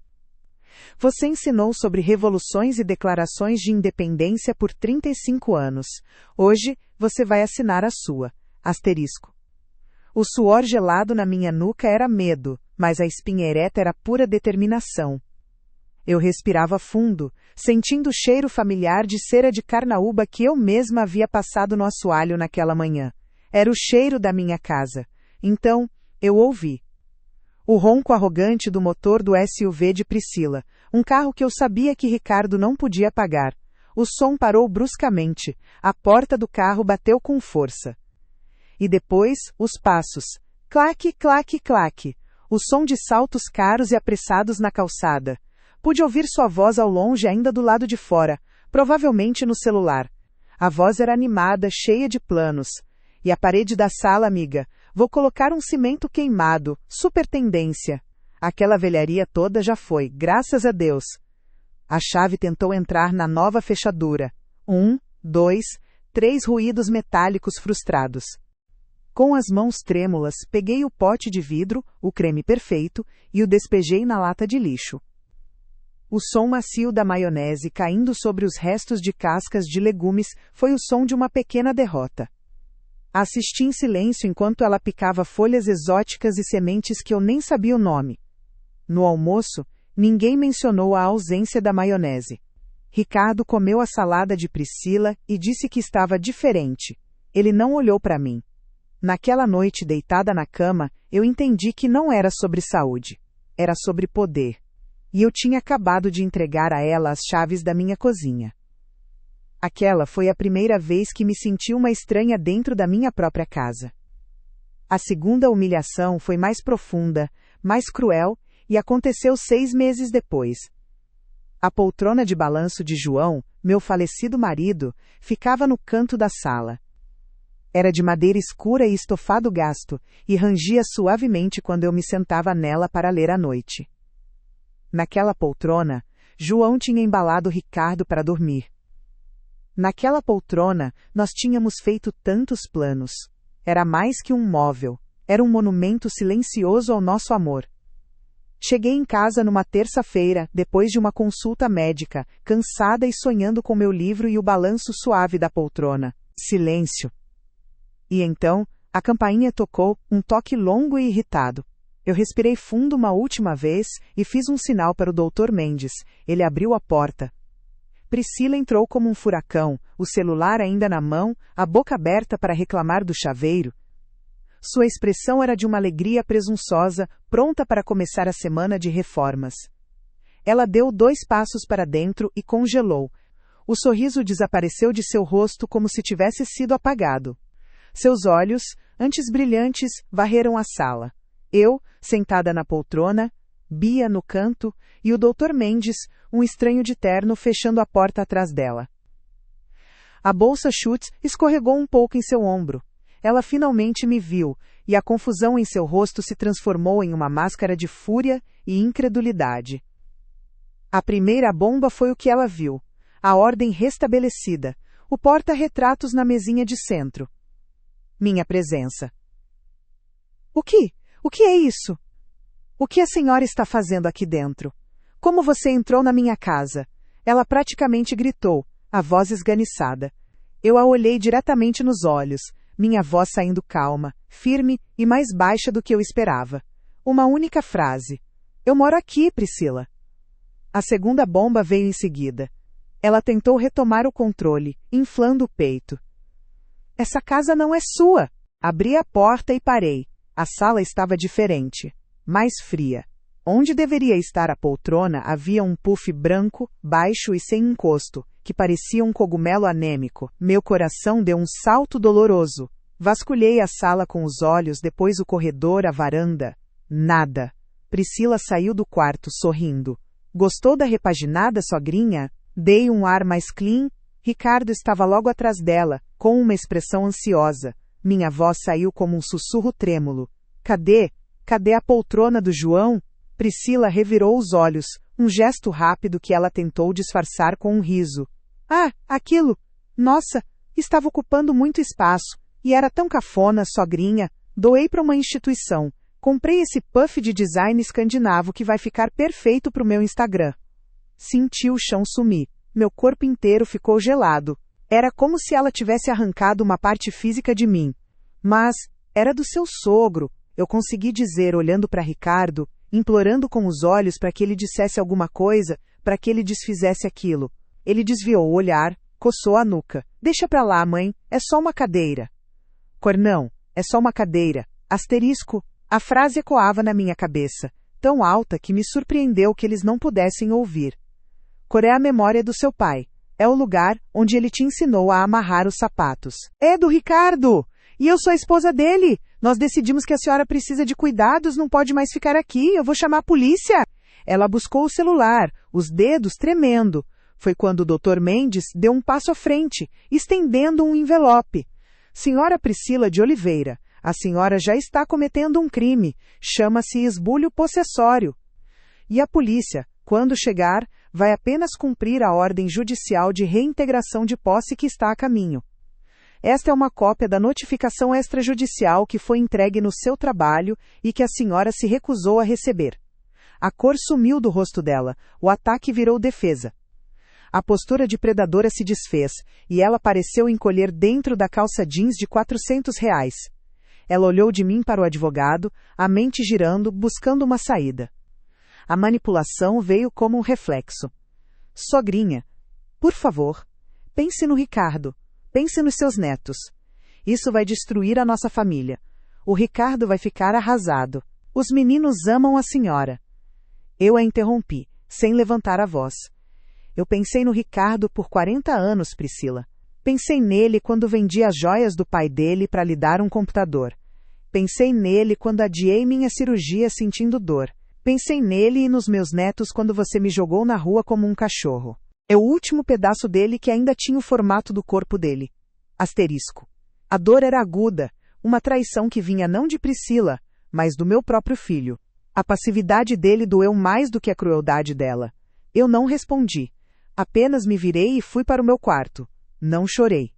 Você ensinou sobre revoluções e declarações de independência por 35 anos. Hoje, você vai assinar a sua. Asterisco. O suor gelado na minha nuca era medo, mas a espinha ereta era pura determinação. Eu respirava fundo, sentindo o cheiro familiar de cera de carnaúba que eu mesma havia passado no assoalho naquela manhã. Era o cheiro da minha casa. Então, eu ouvi. O ronco arrogante do motor do SUV de Priscila, um carro que eu sabia que Ricardo não podia pagar. O som parou bruscamente, a porta do carro bateu com força. E depois, os passos. Claque, claque, claque. O som de saltos caros e apressados na calçada. Pude ouvir sua voz ao longe ainda do lado de fora, provavelmente no celular. A voz era animada, cheia de planos. E a parede da sala, amiga, vou colocar um cimento queimado, super tendência. Aquela velharia toda já foi, graças a Deus. A chave tentou entrar na nova fechadura. 1, 2, 3 ruídos metálicos frustrados. Com as mãos trêmulas, peguei o pote de vidro, o creme perfeito, e o despejei na lata de lixo. O som macio da maionese caindo sobre os restos de cascas de legumes foi o som de uma pequena derrota. Assisti em silêncio enquanto ela picava folhas exóticas e sementes que eu nem sabia o nome. No almoço, ninguém mencionou a ausência da maionese. Ricardo comeu a salada de Priscila e disse que estava diferente. Ele não olhou para mim. Naquela noite deitada na cama, eu entendi que não era sobre saúde. Era sobre poder. E eu tinha acabado de entregar a ela as chaves da minha cozinha. Aquela foi a primeira vez que me senti uma estranha dentro da minha própria casa. A segunda humilhação foi mais profunda, mais cruel, e aconteceu 6 meses depois. A poltrona de balanço de João, meu falecido marido, ficava no canto da sala. Era de madeira escura e estofado gasto, e rangia suavemente quando eu me sentava nela para ler à noite. Naquela poltrona, João tinha embalado Ricardo para dormir. Naquela poltrona, nós tínhamos feito tantos planos. Era mais que um móvel. Era um monumento silencioso ao nosso amor. Cheguei em casa numa terça-feira, depois de uma consulta médica, cansada e sonhando com meu livro e o balanço suave da poltrona. Silêncio. E então, a campainha tocou, um toque longo e irritado. Eu respirei fundo uma última vez e fiz um sinal para o Dr. Mendes. Ele abriu a porta. Priscila entrou como um furacão, o celular ainda na mão, a boca aberta para reclamar do chaveiro. Sua expressão era de uma alegria presunçosa, pronta para começar a semana de reformas. Ela deu 2 passos para dentro e congelou. O sorriso desapareceu de seu rosto como se tivesse sido apagado. Seus olhos, antes brilhantes, varreram a sala. Eu, sentada na poltrona, Bia no canto, e o Dr. Mendes, um estranho de terno, fechando a porta atrás dela. A bolsa Schutz escorregou um pouco em seu ombro. Ela finalmente me viu, e a confusão em seu rosto se transformou em uma máscara de fúria e incredulidade. A primeira bomba foi o que ela viu. a ordem restabelecida, o porta-retratos na mesinha de centro. Minha presença. O que? O que é isso? O que a senhora está fazendo aqui dentro? Como você entrou na minha casa? Ela praticamente gritou, a voz esganiçada. Eu a olhei diretamente nos olhos, minha voz saindo calma, firme e mais baixa do que eu esperava. Uma única frase. Eu moro aqui, Priscila. A segunda bomba veio em seguida. Ela tentou retomar o controle, inflando o peito. Essa casa não é sua. Abri a porta e parei. A sala estava diferente, mais fria. Onde deveria estar a poltrona havia um puff branco, baixo e sem encosto, que parecia um cogumelo anêmico. Meu coração deu um salto doloroso. Vasculhei a sala com os olhos, depois o corredor, a varanda. Nada. Priscila saiu do quarto, sorrindo. Gostou da repaginada, sogrinha? Dei um ar mais clean. Ricardo estava logo atrás dela, com uma expressão ansiosa. Minha voz saiu como um sussurro trêmulo. Cadê? Cadê a poltrona do João? Priscila revirou os olhos, um gesto rápido que ela tentou disfarçar com um riso. Ah, aquilo! Nossa, estava ocupando muito espaço, e era tão cafona, sogrinha. Doei para uma instituição. Comprei esse puff de design escandinavo que vai ficar perfeito para o meu Instagram. Senti o chão sumir. Meu corpo inteiro ficou gelado. Era como se ela tivesse arrancado uma parte física de mim. Mas, era do seu sogro, eu consegui dizer olhando para Ricardo, implorando com os olhos para que ele dissesse alguma coisa, para que ele desfizesse aquilo. Ele desviou o olhar, coçou a nuca. Deixa pra lá, mãe, é só uma cadeira. Cornão, é só uma cadeira. Asterisco. A frase ecoava na minha cabeça, tão alta que me surpreendeu que eles não pudessem ouvir. Cor é a memória do seu pai. É o lugar onde ele te ensinou a amarrar os sapatos. É do Ricardo! E eu sou a esposa dele! Nós decidimos que a senhora precisa de cuidados, não pode mais ficar aqui, eu vou chamar a polícia! Ela buscou o celular, os dedos tremendo. Foi quando o Dr. Mendes deu um passo à frente, estendendo um envelope. Senhora Priscila de Oliveira, a senhora já está cometendo um crime. Chama-se esbulho possessório. E a polícia, quando chegar, vai apenas cumprir a ordem judicial de reintegração de posse que está a caminho. Esta é uma cópia da notificação extrajudicial que foi entregue no seu trabalho e que a senhora se recusou a receber. A cor sumiu do rosto dela, o ataque virou defesa. A postura de predadora se desfez, e ela pareceu encolher dentro da calça jeans de R$400. Ela olhou de mim para o advogado, a mente girando, buscando uma saída. A manipulação veio como um reflexo. Sogrinha, por favor, pense no Ricardo. Pense nos seus netos. Isso vai destruir a nossa família. O Ricardo vai ficar arrasado. Os meninos amam a senhora. Eu a interrompi, sem levantar a voz. Eu pensei no Ricardo por 40 anos, Priscila. Pensei nele quando vendi as joias do pai dele para lhe dar um computador. Pensei nele quando adiei minha cirurgia sentindo dor. Pensei nele e nos meus netos quando você me jogou na rua como um cachorro. É o último pedaço dele que ainda tinha o formato do corpo dele. Asterisco. A dor era aguda, uma traição que vinha não de Priscila, mas do meu próprio filho. A passividade dele doeu mais do que a crueldade dela. Eu não respondi. Apenas me virei e fui para o meu quarto. Não chorei.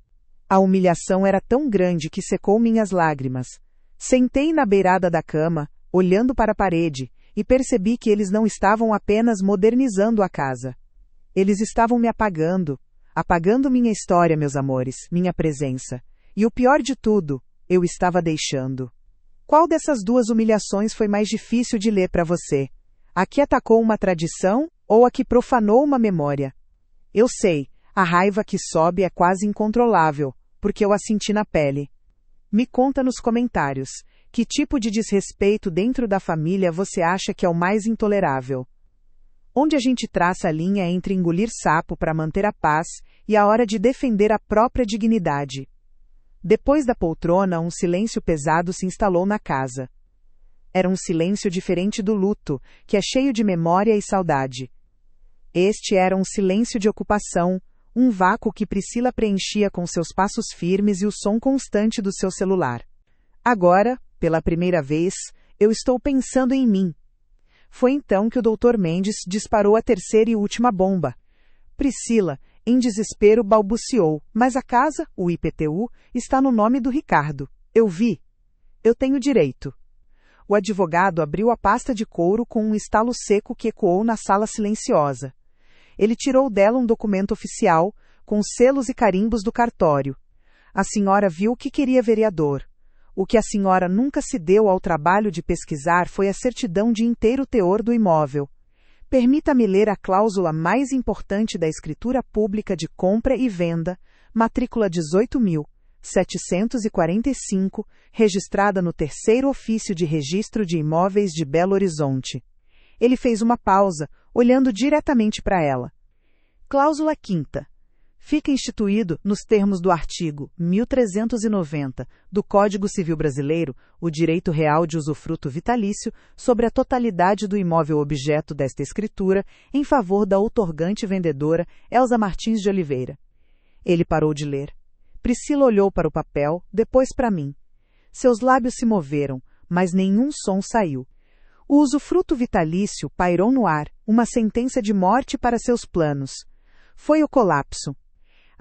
A humilhação era tão grande que secou minhas lágrimas. Sentei na beirada da cama, olhando para a parede, e percebi que eles não estavam apenas modernizando a casa. Eles estavam me apagando minha história, meus amores, minha presença. E o pior de tudo, eu estava deixando. Qual dessas duas humilhações foi mais difícil de ler para você? A que atacou uma tradição ou a que profanou uma memória? Eu sei, a raiva que sobe é quase incontrolável, porque eu a senti na pele. Me conta nos comentários, que tipo de desrespeito dentro da família você acha que é o mais intolerável? Onde a gente traça a linha entre engolir sapo para manter a paz e a hora de defender a própria dignidade. Depois da poltrona, um silêncio pesado se instalou na casa. Era um silêncio diferente do luto, que é cheio de memória e saudade. Este era um silêncio de ocupação, um vácuo que Priscila preenchia com seus passos firmes e o som constante do seu celular. Agora, pela primeira vez, eu estou pensando em mim. Foi então que o Dr. Mendes disparou a terceira e última bomba. Priscila, Em desespero balbuciou, mas a casa, o IPTU, está no nome do Ricardo. Eu vi. Eu tenho direito. O advogado abriu a pasta de couro com um estalo seco que ecoou na sala silenciosa. Ele tirou dela um documento oficial, com selos e carimbos do cartório. A senhora viu o que queria vereador. O que a senhora nunca se deu ao trabalho de pesquisar foi a certidão de inteiro teor do imóvel. Permita-me ler a cláusula mais importante da escritura pública de compra e venda, matrícula 18.745, registrada no Terceiro Ofício de Registro de Imóveis de Belo Horizonte. Ele fez uma pausa, olhando diretamente para ela. Cláusula 5ª. Fica instituído, nos termos do artigo 1390 do Código Civil Brasileiro, o direito real de usufruto vitalício sobre a totalidade do imóvel objeto desta escritura em favor da outorgante vendedora Elza Martins de Oliveira. Ele parou de ler. Priscila olhou para o papel, depois para mim. Seus lábios se moveram, mas nenhum som saiu. O usufruto vitalício pairou no ar, uma sentença de morte para seus planos. Foi o colapso.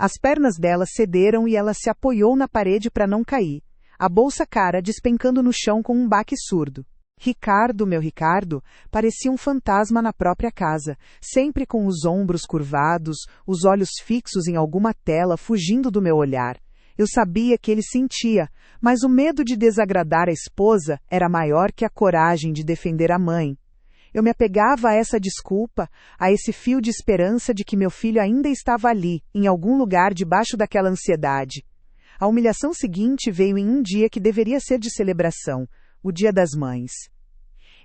As pernas dela cederam e ela se apoiou na parede para não cair, a bolsa cara despencando no chão com um baque surdo. Ricardo, meu Ricardo, parecia um fantasma na própria casa, sempre com os ombros curvados, os olhos fixos em alguma tela fugindo do meu olhar. Eu sabia que ele sentia, mas o medo de desagradar a esposa era maior que a coragem de defender a mãe. Eu me apegava a essa desculpa, a esse fio de esperança de que meu filho ainda estava ali, em algum lugar debaixo daquela ansiedade. A humilhação seguinte veio em um dia que deveria ser de celebração, o Dia das Mães.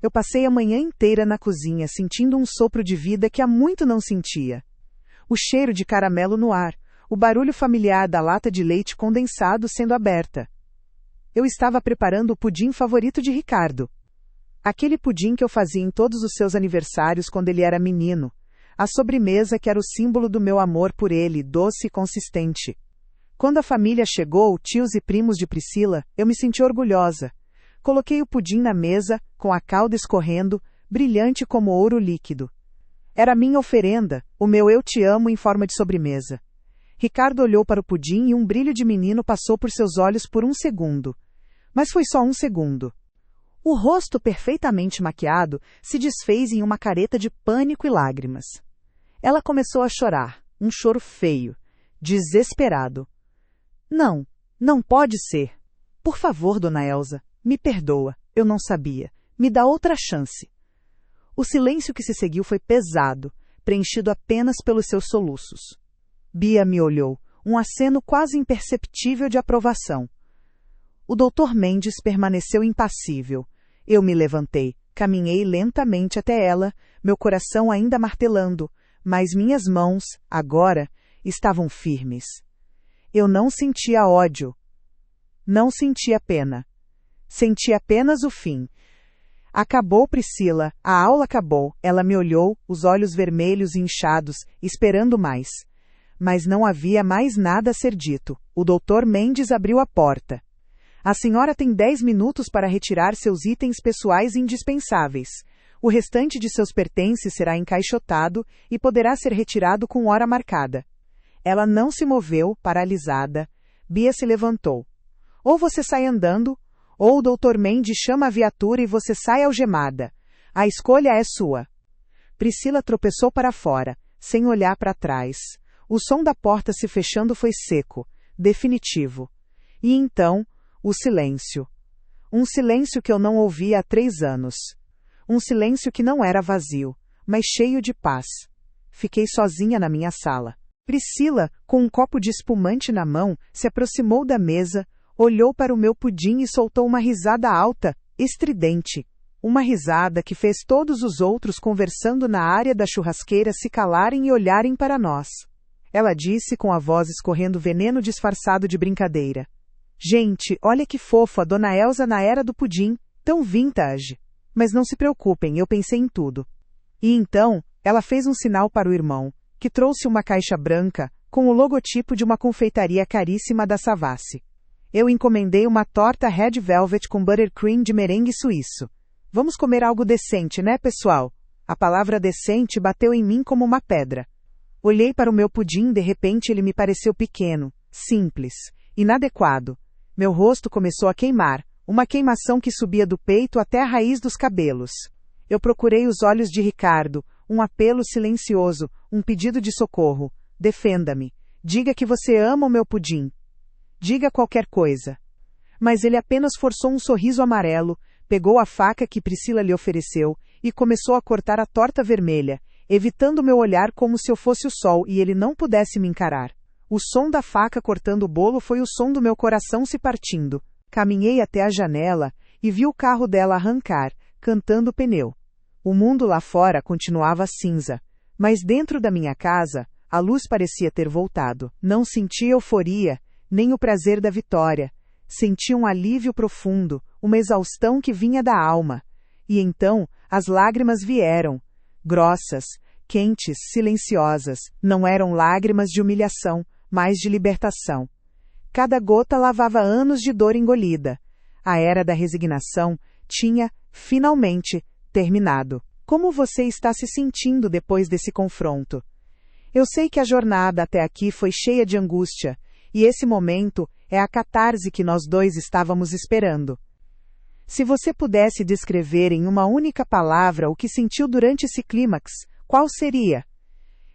Eu passei a manhã inteira na cozinha, sentindo um sopro de vida que há muito não sentia. O cheiro de caramelo no ar, o barulho familiar da lata de leite condensado sendo aberta. Eu estava preparando o pudim favorito de Ricardo. Aquele pudim que eu fazia em todos os seus aniversários quando ele era menino. A sobremesa que era o símbolo do meu amor por ele, doce e consistente. Quando a família chegou, tios e primos de Priscila, eu me senti orgulhosa. Coloquei o pudim na mesa, com a calda escorrendo, brilhante como ouro líquido. Era minha oferenda, o meu eu te amo em forma de sobremesa. Ricardo olhou para o pudim e um brilho de menino passou por seus olhos por um segundo. Mas foi só um segundo. O rosto perfeitamente maquiado se desfez em uma careta de pânico e lágrimas. Ela começou a chorar, um choro feio, desesperado. Não, não pode ser. Por favor, dona Elza, me perdoa, eu não sabia. Me dá outra chance. O silêncio que se seguiu foi pesado, preenchido apenas pelos seus soluços. Bia me olhou, um aceno quase imperceptível de aprovação. O Dr. Mendes permaneceu impassível. Eu me levantei, caminhei lentamente até ela, meu coração ainda martelando, mas minhas mãos, agora, estavam firmes. Eu não sentia ódio. Não sentia pena. Senti apenas o fim. Acabou, Priscila, a aula acabou. Ela me olhou, os olhos vermelhos e inchados, esperando mais. Mas não havia mais nada a ser dito. O Dr. Mendes abriu a porta. A senhora tem 10 minutos para retirar seus itens pessoais indispensáveis. O restante de seus pertences será encaixotado e poderá ser retirado com hora marcada. Ela não se moveu, paralisada. Bia se levantou. Ou você sai andando, ou o Dr. Mendes chama a viatura e você sai algemada. A escolha é sua. Priscila tropeçou para fora, sem olhar para trás. O som da porta se fechando foi seco, definitivo. E então, o silêncio. Um silêncio que eu não ouvia há 3 anos. Um silêncio que não era vazio, mas cheio de paz. Fiquei sozinha na minha sala. Priscila, com um copo de espumante na mão, se aproximou da mesa, olhou para o meu pudim e soltou uma risada alta, estridente. Uma risada que fez todos os outros conversando na área da churrasqueira se calarem e olharem para nós. Ela disse com a voz escorrendo veneno disfarçado de brincadeira. Gente, olha que fofa a Dona Elza na era do pudim, tão vintage. Mas não se preocupem, eu pensei em tudo. E então, ela fez um sinal para o irmão, que trouxe uma caixa branca, com o logotipo de uma confeitaria caríssima da Savassi. Eu encomendei uma torta Red Velvet com buttercream de merengue suíço. Vamos comer algo decente, né, pessoal? A palavra decente bateu em mim como uma pedra. Olhei para o meu pudim e de repente ele me pareceu pequeno, simples, inadequado. Meu rosto começou a queimar, uma queimação que subia do peito até a raiz dos cabelos. Eu procurei os olhos de Ricardo, um apelo silencioso, um pedido de socorro. Defenda-me. Diga que você ama o meu pudim. Diga qualquer coisa. Mas ele apenas forçou um sorriso amarelo, pegou a faca que Priscila lhe ofereceu e começou a cortar a torta vermelha, evitando meu olhar como se eu fosse o sol e ele não pudesse me encarar. O som da faca cortando o bolo foi o som do meu coração se partindo. Caminhei até a janela e vi o carro dela arrancar, cantando o pneu. O mundo lá fora continuava cinza, mas dentro da minha casa, a luz parecia ter voltado. Não senti euforia, nem o prazer da vitória. Senti um alívio profundo, uma exaustão que vinha da alma. E então, as lágrimas vieram, grossas, quentes, silenciosas. Não eram lágrimas de humilhação, mas de libertação. Cada gota lavava anos de dor engolida. A era da resignação tinha, finalmente, terminado. Como você está se sentindo depois desse confronto? Eu sei que a jornada até aqui foi cheia de angústia, e esse momento é a catarse que nós dois estávamos esperando. Se você pudesse descrever em uma única palavra o que sentiu durante esse clímax, qual seria?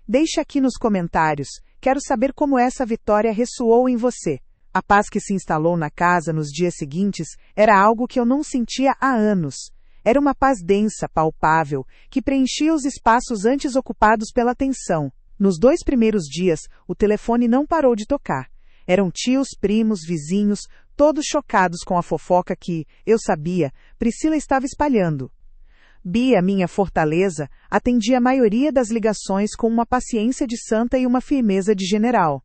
Deixe aqui nos comentários, quero saber como essa vitória ressoou em você. A paz que se instalou na casa nos dias seguintes era algo que eu não sentia há anos. Era uma paz densa, palpável, que preenchia os espaços antes ocupados pela tensão. Nos 2 primeiros dias, o telefone não parou de tocar. Eram tios, primos, vizinhos, todos chocados com a fofoca que, eu sabia, Priscila estava espalhando. Bia, minha fortaleza, atendia a maioria das ligações com uma paciência de santa e uma firmeza de general.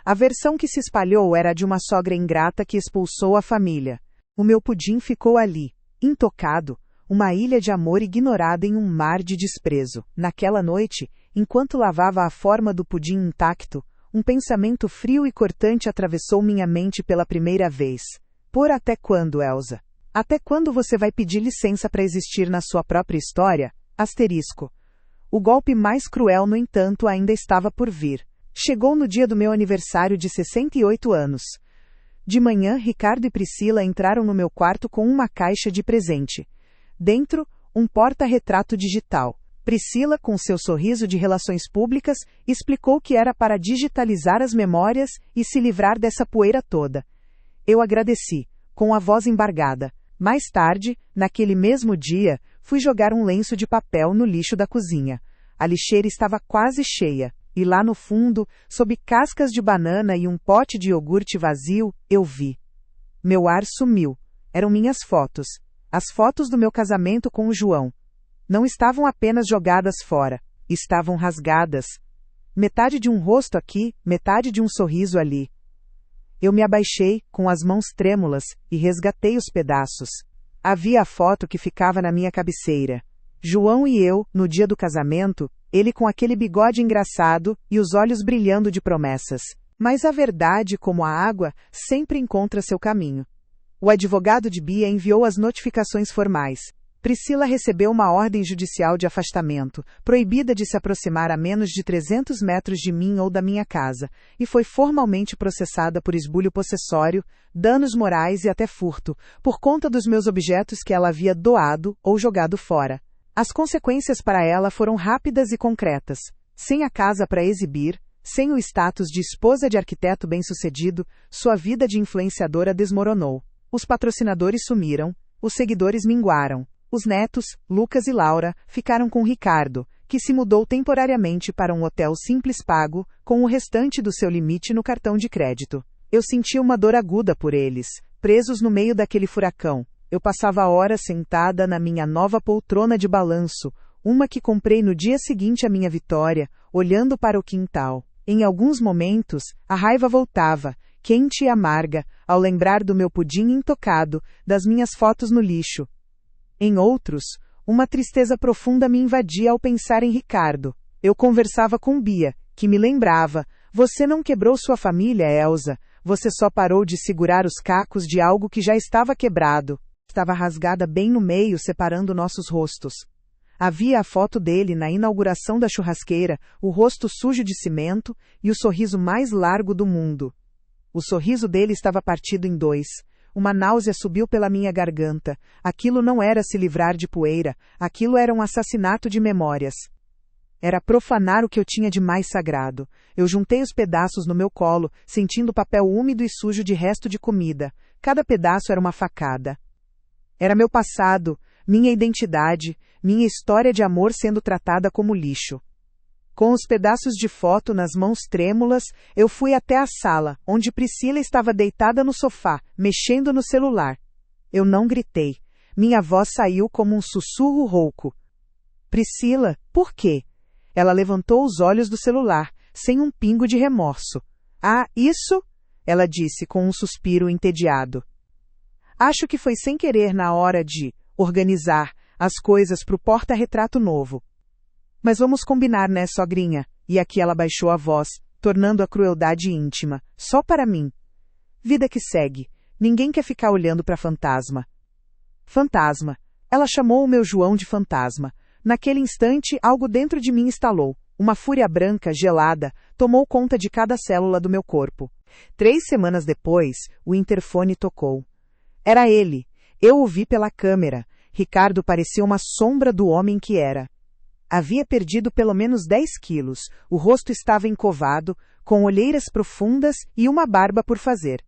A versão que se espalhou era a de uma sogra ingrata que expulsou a família. O meu pudim ficou ali, intocado, uma ilha de amor ignorada em um mar de desprezo. Naquela noite, enquanto lavava a forma do pudim intacto, um pensamento frio e cortante atravessou minha mente pela primeira vez. Por até quando, Elsa? Até quando você vai pedir licença para existir na sua própria história? Asterisco. O golpe mais cruel, no entanto, ainda estava por vir. Chegou no dia do meu aniversário de 68 anos. De manhã, Ricardo e Priscila entraram no meu quarto com uma caixa de presente. Dentro, um porta-retrato digital. Priscila, com seu sorriso de relações públicas, explicou que era para digitalizar as memórias e se livrar dessa poeira toda. Eu agradeci, com a voz embargada. Mais tarde, naquele mesmo dia, fui jogar um lenço de papel no lixo da cozinha. A lixeira estava quase cheia, e lá no fundo, sob cascas de banana e um pote de iogurte vazio, eu vi. Meu ar sumiu. Eram minhas fotos. As fotos do meu casamento com o João. Não estavam apenas jogadas fora, estavam rasgadas. Metade de um rosto aqui, metade de um sorriso ali. Eu me abaixei, com as mãos trêmulas, e resgatei os pedaços. Havia a foto que ficava na minha cabeceira. João e eu, no dia do casamento, ele com aquele bigode engraçado e os olhos brilhando de promessas. Mas a verdade, como a água, sempre encontra seu caminho. O advogado de Bia enviou as notificações formais. Priscila recebeu uma ordem judicial de afastamento, proibida de se aproximar a menos de 300 metros de mim ou da minha casa, e foi formalmente processada por esbulho possessório, danos morais e até furto, por conta dos meus objetos que ela havia doado ou jogado fora. As consequências para ela foram rápidas e concretas. Sem a casa para exibir, sem o status de esposa de arquiteto bem-sucedido, sua vida de influenciadora desmoronou. Os patrocinadores sumiram, os seguidores minguaram. Os netos, Lucas e Laura, ficaram com Ricardo, que se mudou temporariamente para um hotel simples pago, com o restante do seu limite no cartão de crédito. Eu sentia uma dor aguda por eles, presos no meio daquele furacão. Eu passava horas sentada na minha nova poltrona de balanço, uma que comprei no dia seguinte à minha vitória, olhando para o quintal. Em alguns momentos, a raiva voltava, quente e amarga, ao lembrar do meu pudim intocado, das minhas fotos no lixo. Em outros, uma tristeza profunda me invadia ao pensar em Ricardo. Eu conversava com Bia, que me lembrava: você não quebrou sua família, Elsa. Você só parou de segurar os cacos de algo que já estava quebrado. Estava rasgada bem no meio, separando nossos rostos. Havia a foto dele na inauguração da churrasqueira, o rosto sujo de cimento e o sorriso mais largo do mundo. O sorriso dele estava partido em dois. Uma náusea subiu pela minha garganta. Aquilo não era se livrar de poeira, aquilo era um assassinato de memórias. Era profanar o que eu tinha de mais sagrado. Eu juntei os pedaços no meu colo, sentindo o papel úmido e sujo de resto de comida. Cada pedaço era uma facada. Era meu passado, minha identidade, minha história de amor sendo tratada como lixo. Com os pedaços de foto nas mãos trêmulas, eu fui até a sala, onde Priscila estava deitada no sofá, mexendo no celular. Eu não gritei. Minha voz saiu como um sussurro rouco. Priscila, por quê? Ela levantou os olhos do celular, sem um pingo de remorso. Ah, isso? Ela disse com um suspiro entediado. Acho que foi sem querer na hora de organizar as coisas para o porta-retrato novo. Mas vamos combinar, né, sogrinha? E aqui ela baixou a voz, tornando a crueldade íntima, só para mim. Vida que segue. Ninguém quer ficar olhando para fantasma. Fantasma. Ela chamou o meu João de fantasma. Naquele instante, algo dentro de mim estalou. Uma fúria branca, gelada, tomou conta de cada célula do meu corpo. 3 semanas depois, o interfone tocou. Era ele. Eu o vi pela câmera. Ricardo parecia uma sombra do homem que era. Havia perdido pelo menos 10 quilos, o rosto estava encovado, com olheiras profundas e uma barba por fazer.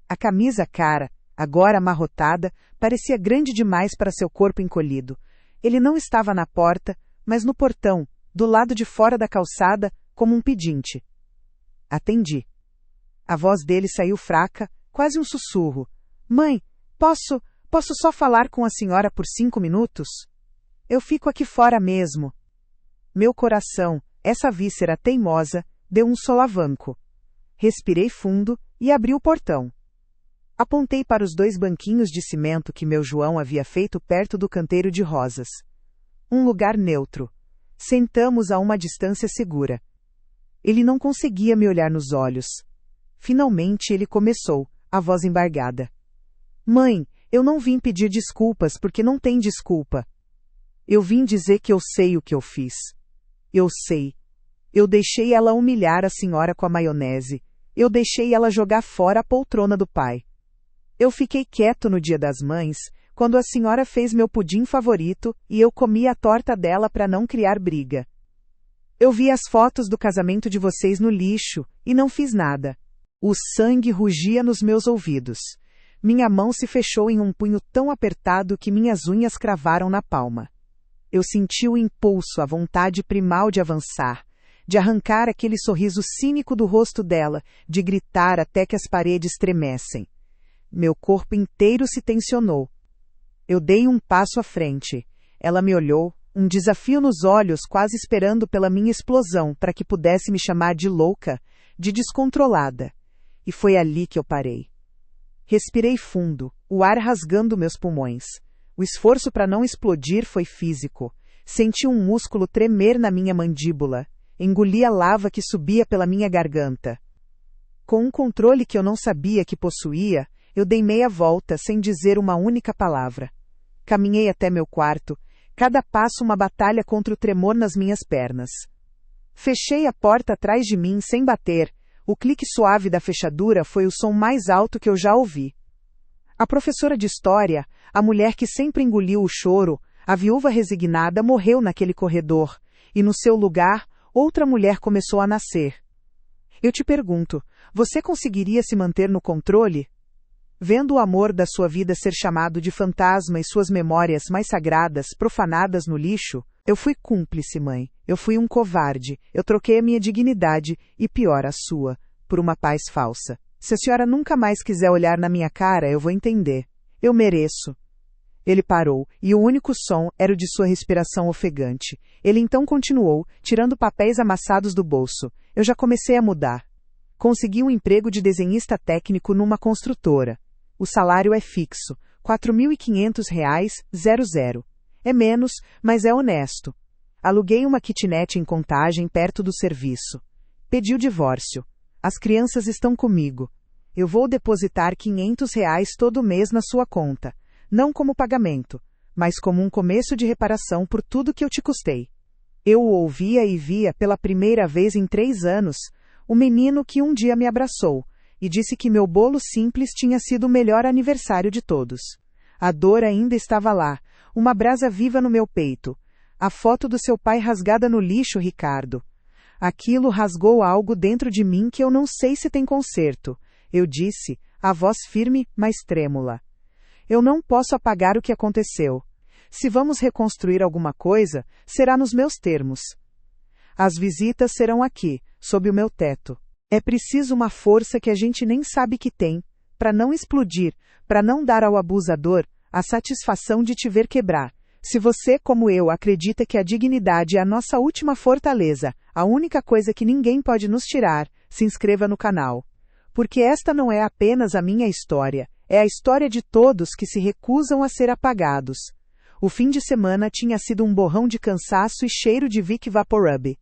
A camisa cara, agora amarrotada, parecia grande demais para seu corpo encolhido. Ele não estava na porta, mas no portão, do lado de fora da calçada, como um pedinte. Atendi. A voz dele saiu fraca, quase um sussurro. Mãe, posso só falar com a senhora por 5 minutos? Eu fico aqui fora mesmo. Meu coração, essa víscera teimosa, deu um solavanco. Respirei fundo e abri o portão. Apontei para os 2 banquinhos de cimento que meu João havia feito perto do canteiro de rosas. Um lugar neutro. Sentamos a uma distância segura. Ele não conseguia me olhar nos olhos. Finalmente ele começou, a voz embargada. Mãe, eu não vim pedir desculpas porque não tem desculpa. Eu vim dizer que eu sei o que eu fiz. Eu sei. Eu deixei ela humilhar a senhora com a maionese. Eu deixei ela jogar fora a poltrona do pai. Eu fiquei quieto no Dia das Mães, quando a senhora fez meu pudim favorito e eu comi a torta dela para não criar briga. Eu vi as fotos do casamento de vocês no lixo e não fiz nada. O sangue rugia nos meus ouvidos. Minha mão se fechou em um punho tão apertado que minhas unhas cravaram na palma. Eu senti o impulso, a vontade primal de avançar, de arrancar aquele sorriso cínico do rosto dela, de gritar até que as paredes tremessem. Meu corpo inteiro se tensionou. Eu dei um passo à frente. Ela me olhou, um desafio nos olhos, quase esperando pela minha explosão para que pudesse me chamar de louca, de descontrolada. E foi ali que eu parei. Respirei fundo, o ar rasgando meus pulmões. O esforço para não explodir foi físico. Senti um músculo tremer na minha mandíbula. Engoli a lava que subia pela minha garganta. Com um controle que eu não sabia que possuía, eu dei meia volta sem dizer uma única palavra. Caminhei até meu quarto, cada passo uma batalha contra o tremor nas minhas pernas. Fechei a porta atrás de mim sem bater. O clique suave da fechadura foi o som mais alto que eu já ouvi. A professora de história, a mulher que sempre engoliu o choro, a viúva resignada morreu naquele corredor, e no seu lugar, outra mulher começou a nascer. Eu te pergunto, você conseguiria se manter no controle? Vendo o amor da sua vida ser chamado de fantasma e suas memórias mais sagradas profanadas no lixo, eu fui cúmplice, mãe. Eu fui um covarde. Eu troquei a minha dignidade, e pior, a sua, por uma paz falsa. Se a senhora nunca mais quiser olhar na minha cara, eu vou entender. Eu mereço. Ele parou, e o único som era o de sua respiração ofegante. Ele então continuou, tirando papéis amassados do bolso. Eu já comecei a mudar. Consegui um emprego de desenhista técnico numa construtora. O salário é fixo, R$ 4.500, 00. É menos, mas é honesto. Aluguei uma kitnet em Contagem perto do serviço. Pedi o divórcio. As crianças estão comigo. Eu vou depositar R$ 500 todo mês na sua conta. Não como pagamento, mas como um começo de reparação por tudo que eu te custei. Eu o ouvia e via pela primeira vez em 3 anos, o menino que um dia me abraçou, e disse que meu bolo simples tinha sido o melhor aniversário de todos. A dor ainda estava lá, uma brasa viva no meu peito. A foto do seu pai rasgada no lixo, Ricardo. Aquilo rasgou algo dentro de mim que eu não sei se tem conserto. Eu disse, a voz firme, mas trêmula. Eu não posso apagar o que aconteceu. Se vamos reconstruir alguma coisa, será nos meus termos. As visitas serão aqui, sob o meu teto. É preciso uma força que a gente nem sabe que tem, para não explodir, para não dar ao abusador a satisfação de te ver quebrar. Se você, como eu, acredita que a dignidade é a nossa última fortaleza, a única coisa que ninguém pode nos tirar, se inscreva no canal. Porque esta não é apenas a minha história, é a história de todos que se recusam a ser apagados. O fim de semana tinha sido um borrão de cansaço e cheiro de Vic Vaporub.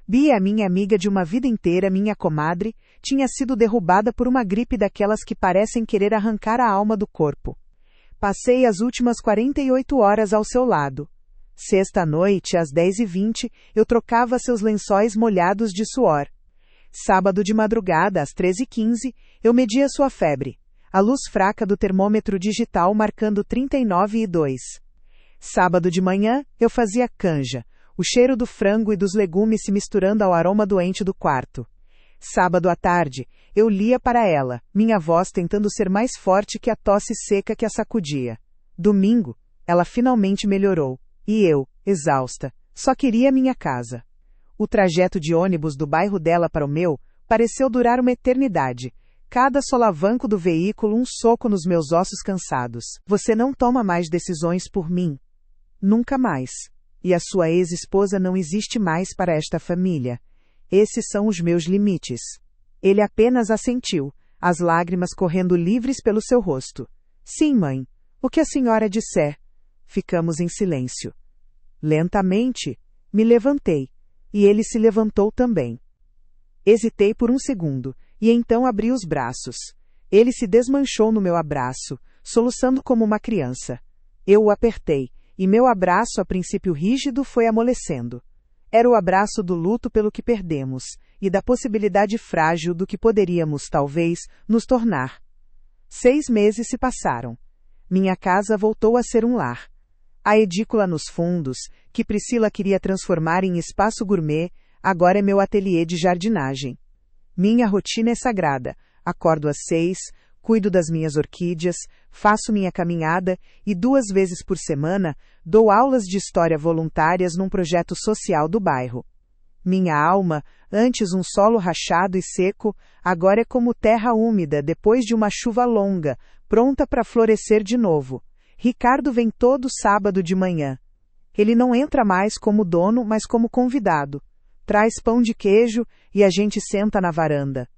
Bia, minha amiga de uma vida inteira, minha comadre, tinha sido derrubada por uma gripe daquelas que parecem querer arrancar a alma do corpo. Passei as últimas 48 horas ao seu lado. Sexta-noite, às 10h20, eu trocava seus lençóis molhados de suor. Sábado de madrugada, às 13h15, eu media sua febre. A luz fraca do termômetro digital marcando 39,2. Sábado de manhã, eu fazia canja, o cheiro do frango e dos legumes se misturando ao aroma doente do quarto. Sábado à tarde, eu lia para ela, minha voz tentando ser mais forte que a tosse seca que a sacudia. Domingo, ela finalmente melhorou, e eu, exausta, só queria minha casa. O trajeto de ônibus do bairro dela para o meu pareceu durar uma eternidade. Cada solavanco do veículo um soco nos meus ossos cansados. Você não toma mais decisões por mim. Nunca mais. E a sua ex-esposa não existe mais para esta família. Esses são os meus limites. Ele apenas assentiu, as lágrimas correndo livres pelo seu rosto. Sim, mãe. O que a senhora disser. Ficamos em silêncio. Lentamente, me levantei, e ele se levantou também. Hesitei por um segundo, e então abri os braços. Ele se desmanchou no meu abraço, soluçando como uma criança. Eu o apertei, e meu abraço, a princípio rígido, foi amolecendo. Era o abraço do luto pelo que perdemos, e da possibilidade frágil do que poderíamos, talvez, nos tornar. 6 meses se passaram. Minha casa voltou a ser um lar. A edícula nos fundos, que Priscila queria transformar em espaço gourmet, agora é meu ateliê de jardinagem. Minha rotina é sagrada. Acordo às 6, cuido das minhas orquídeas, faço minha caminhada e 2 vezes por semana dou aulas de história voluntárias num projeto social do bairro. Minha alma, antes um solo rachado e seco, agora é como terra úmida depois de uma chuva longa, pronta para florescer de novo. Ricardo vem todo sábado de manhã. Ele não entra mais como dono, mas como convidado. Traz pão de queijo e a gente senta na varanda.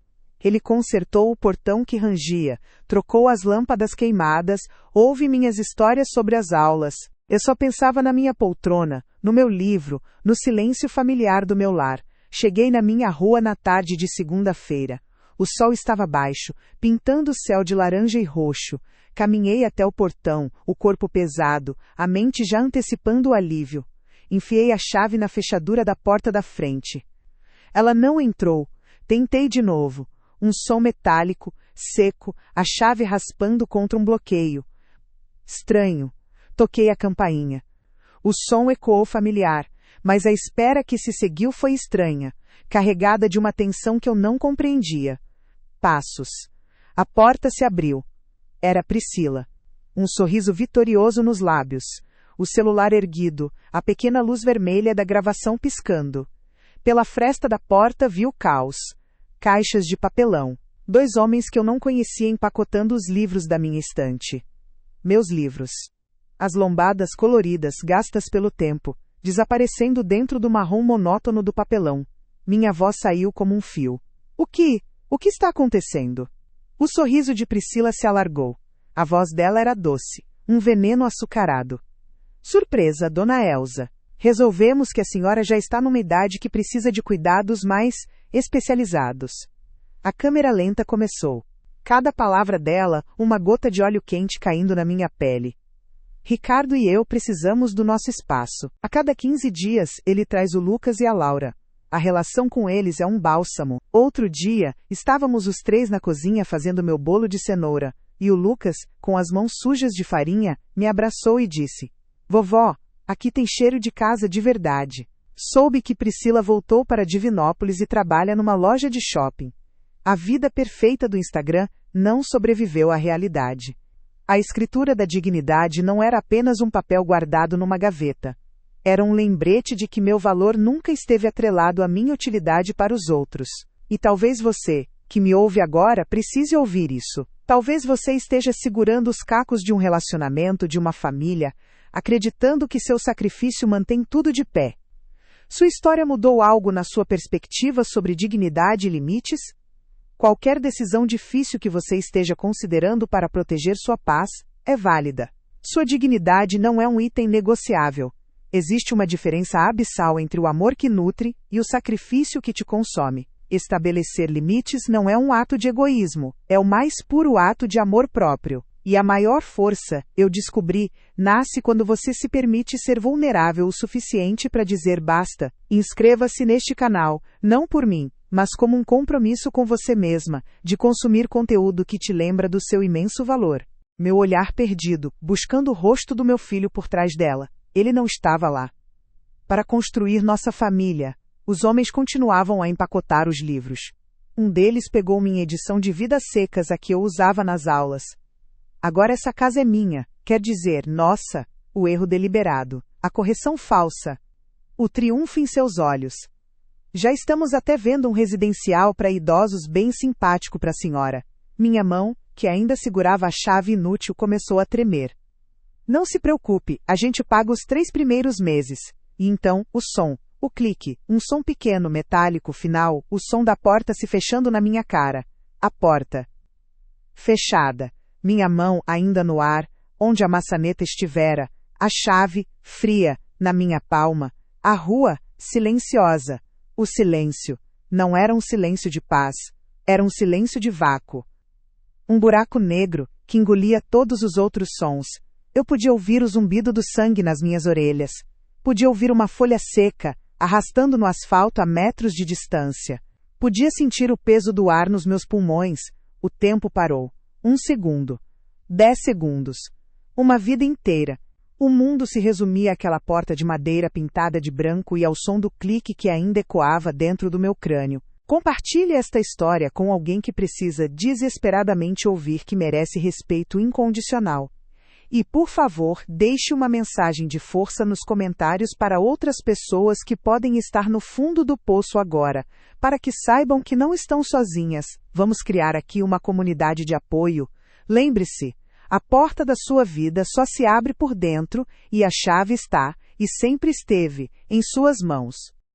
Ele consertou o portão que rangia, trocou as lâmpadas queimadas, ouve minhas histórias sobre as aulas. Eu só pensava na minha poltrona, no meu livro, no silêncio familiar do meu lar. Cheguei na minha rua na tarde de segunda-feira. O sol estava baixo, pintando o céu de laranja e roxo. Caminhei até o portão, o corpo pesado, a mente já antecipando o alívio. Enfiei a chave na fechadura da porta da frente. Ela não entrou. Tentei de novo. Um som metálico, seco, a chave raspando contra um bloqueio. Estranho. Toquei a campainha. O som ecoou familiar, mas a espera que se seguiu foi estranha, carregada de uma tensão que eu não compreendia. Passos. A porta se abriu. Era Priscila. Um sorriso vitorioso nos lábios. O celular erguido, a pequena luz vermelha da gravação piscando. Pela fresta da porta vi o caos. Caixas de papelão. 2 homens que eu não conhecia empacotando os livros da minha estante. Meus livros. As lombadas coloridas, gastas pelo tempo, desaparecendo dentro do marrom monótono do papelão. Minha voz saiu como um fio. O que está acontecendo? O sorriso de Priscila se alargou. A voz dela era doce, um veneno açucarado. Surpresa, dona Elsa. Resolvemos que a senhora já está numa idade que precisa de cuidados mais especializados. A câmera lenta começou. Cada palavra dela, uma gota de óleo quente caindo na minha pele. Ricardo e eu precisamos do nosso espaço. A cada 15 dias, ele traz o Lucas e a Laura. A relação com eles é um bálsamo. Outro dia, estávamos os três na cozinha fazendo meu bolo de cenoura, e o Lucas, com as mãos sujas de farinha, me abraçou e disse: Vovó, aqui tem cheiro de casa de verdade. Soube que Priscila voltou para Divinópolis e trabalha numa loja de shopping. A vida perfeita do Instagram não sobreviveu à realidade. A escritura da dignidade não era apenas um papel guardado numa gaveta. Era um lembrete de que meu valor nunca esteve atrelado à minha utilidade para os outros. E talvez você, que me ouve agora, precise ouvir isso. Talvez você esteja segurando os cacos de um relacionamento, de uma família, acreditando que seu sacrifício mantém tudo de pé. Sua história mudou algo na sua perspectiva sobre dignidade e limites? Qualquer decisão difícil que você esteja considerando para proteger sua paz é válida. Sua dignidade não é um item negociável. Existe uma diferença abissal entre o amor que nutre e o sacrifício que te consome. Estabelecer limites não é um ato de egoísmo, é o mais puro ato de amor próprio. E a maior força, eu descobri, nasce quando você se permite ser vulnerável o suficiente para dizer basta. Inscreva-se neste canal, não por mim, mas como um compromisso com você mesma, de consumir conteúdo que te lembra do seu imenso valor. Meu olhar perdido, buscando o rosto do meu filho por trás dela. Ele não estava lá. Para construir nossa família, os homens continuavam a empacotar os livros. Um deles pegou minha edição de Vidas Secas, a que eu usava nas aulas. Agora essa casa é minha, quer dizer, nossa, o erro deliberado, a correção falsa, o triunfo em seus olhos. Já estamos até vendo um residencial para idosos bem simpático para a senhora. Minha mão, que ainda segurava a chave inútil, começou a tremer. Não se preocupe, a gente paga os 3 primeiros meses. E então, o som, o clique, um som pequeno, metálico, final, o som da porta se fechando na minha cara. A porta fechada. Minha mão ainda no ar, onde a maçaneta estivera, a chave, fria, na minha palma, a rua, silenciosa. O silêncio não era um silêncio de paz, era um silêncio de vácuo. Um buraco negro, que engolia todos os outros sons. Eu podia ouvir o zumbido do sangue nas minhas orelhas. Podia ouvir uma folha seca, arrastando no asfalto a metros de distância. Podia sentir o peso do ar nos meus pulmões. O tempo parou. 1 segundo. 10 segundos. Uma vida inteira. O mundo se resumia àquela porta de madeira pintada de branco e ao som do clique que ainda ecoava dentro do meu crânio. Compartilhe esta história com alguém que precisa desesperadamente ouvir que merece respeito incondicional. E, por favor, deixe uma mensagem de força nos comentários para outras pessoas que podem estar no fundo do poço agora, para que saibam que não estão sozinhas. Vamos criar aqui uma comunidade de apoio. Lembre-se, a porta da sua vida só se abre por dentro e a chave está, e sempre esteve, em suas mãos.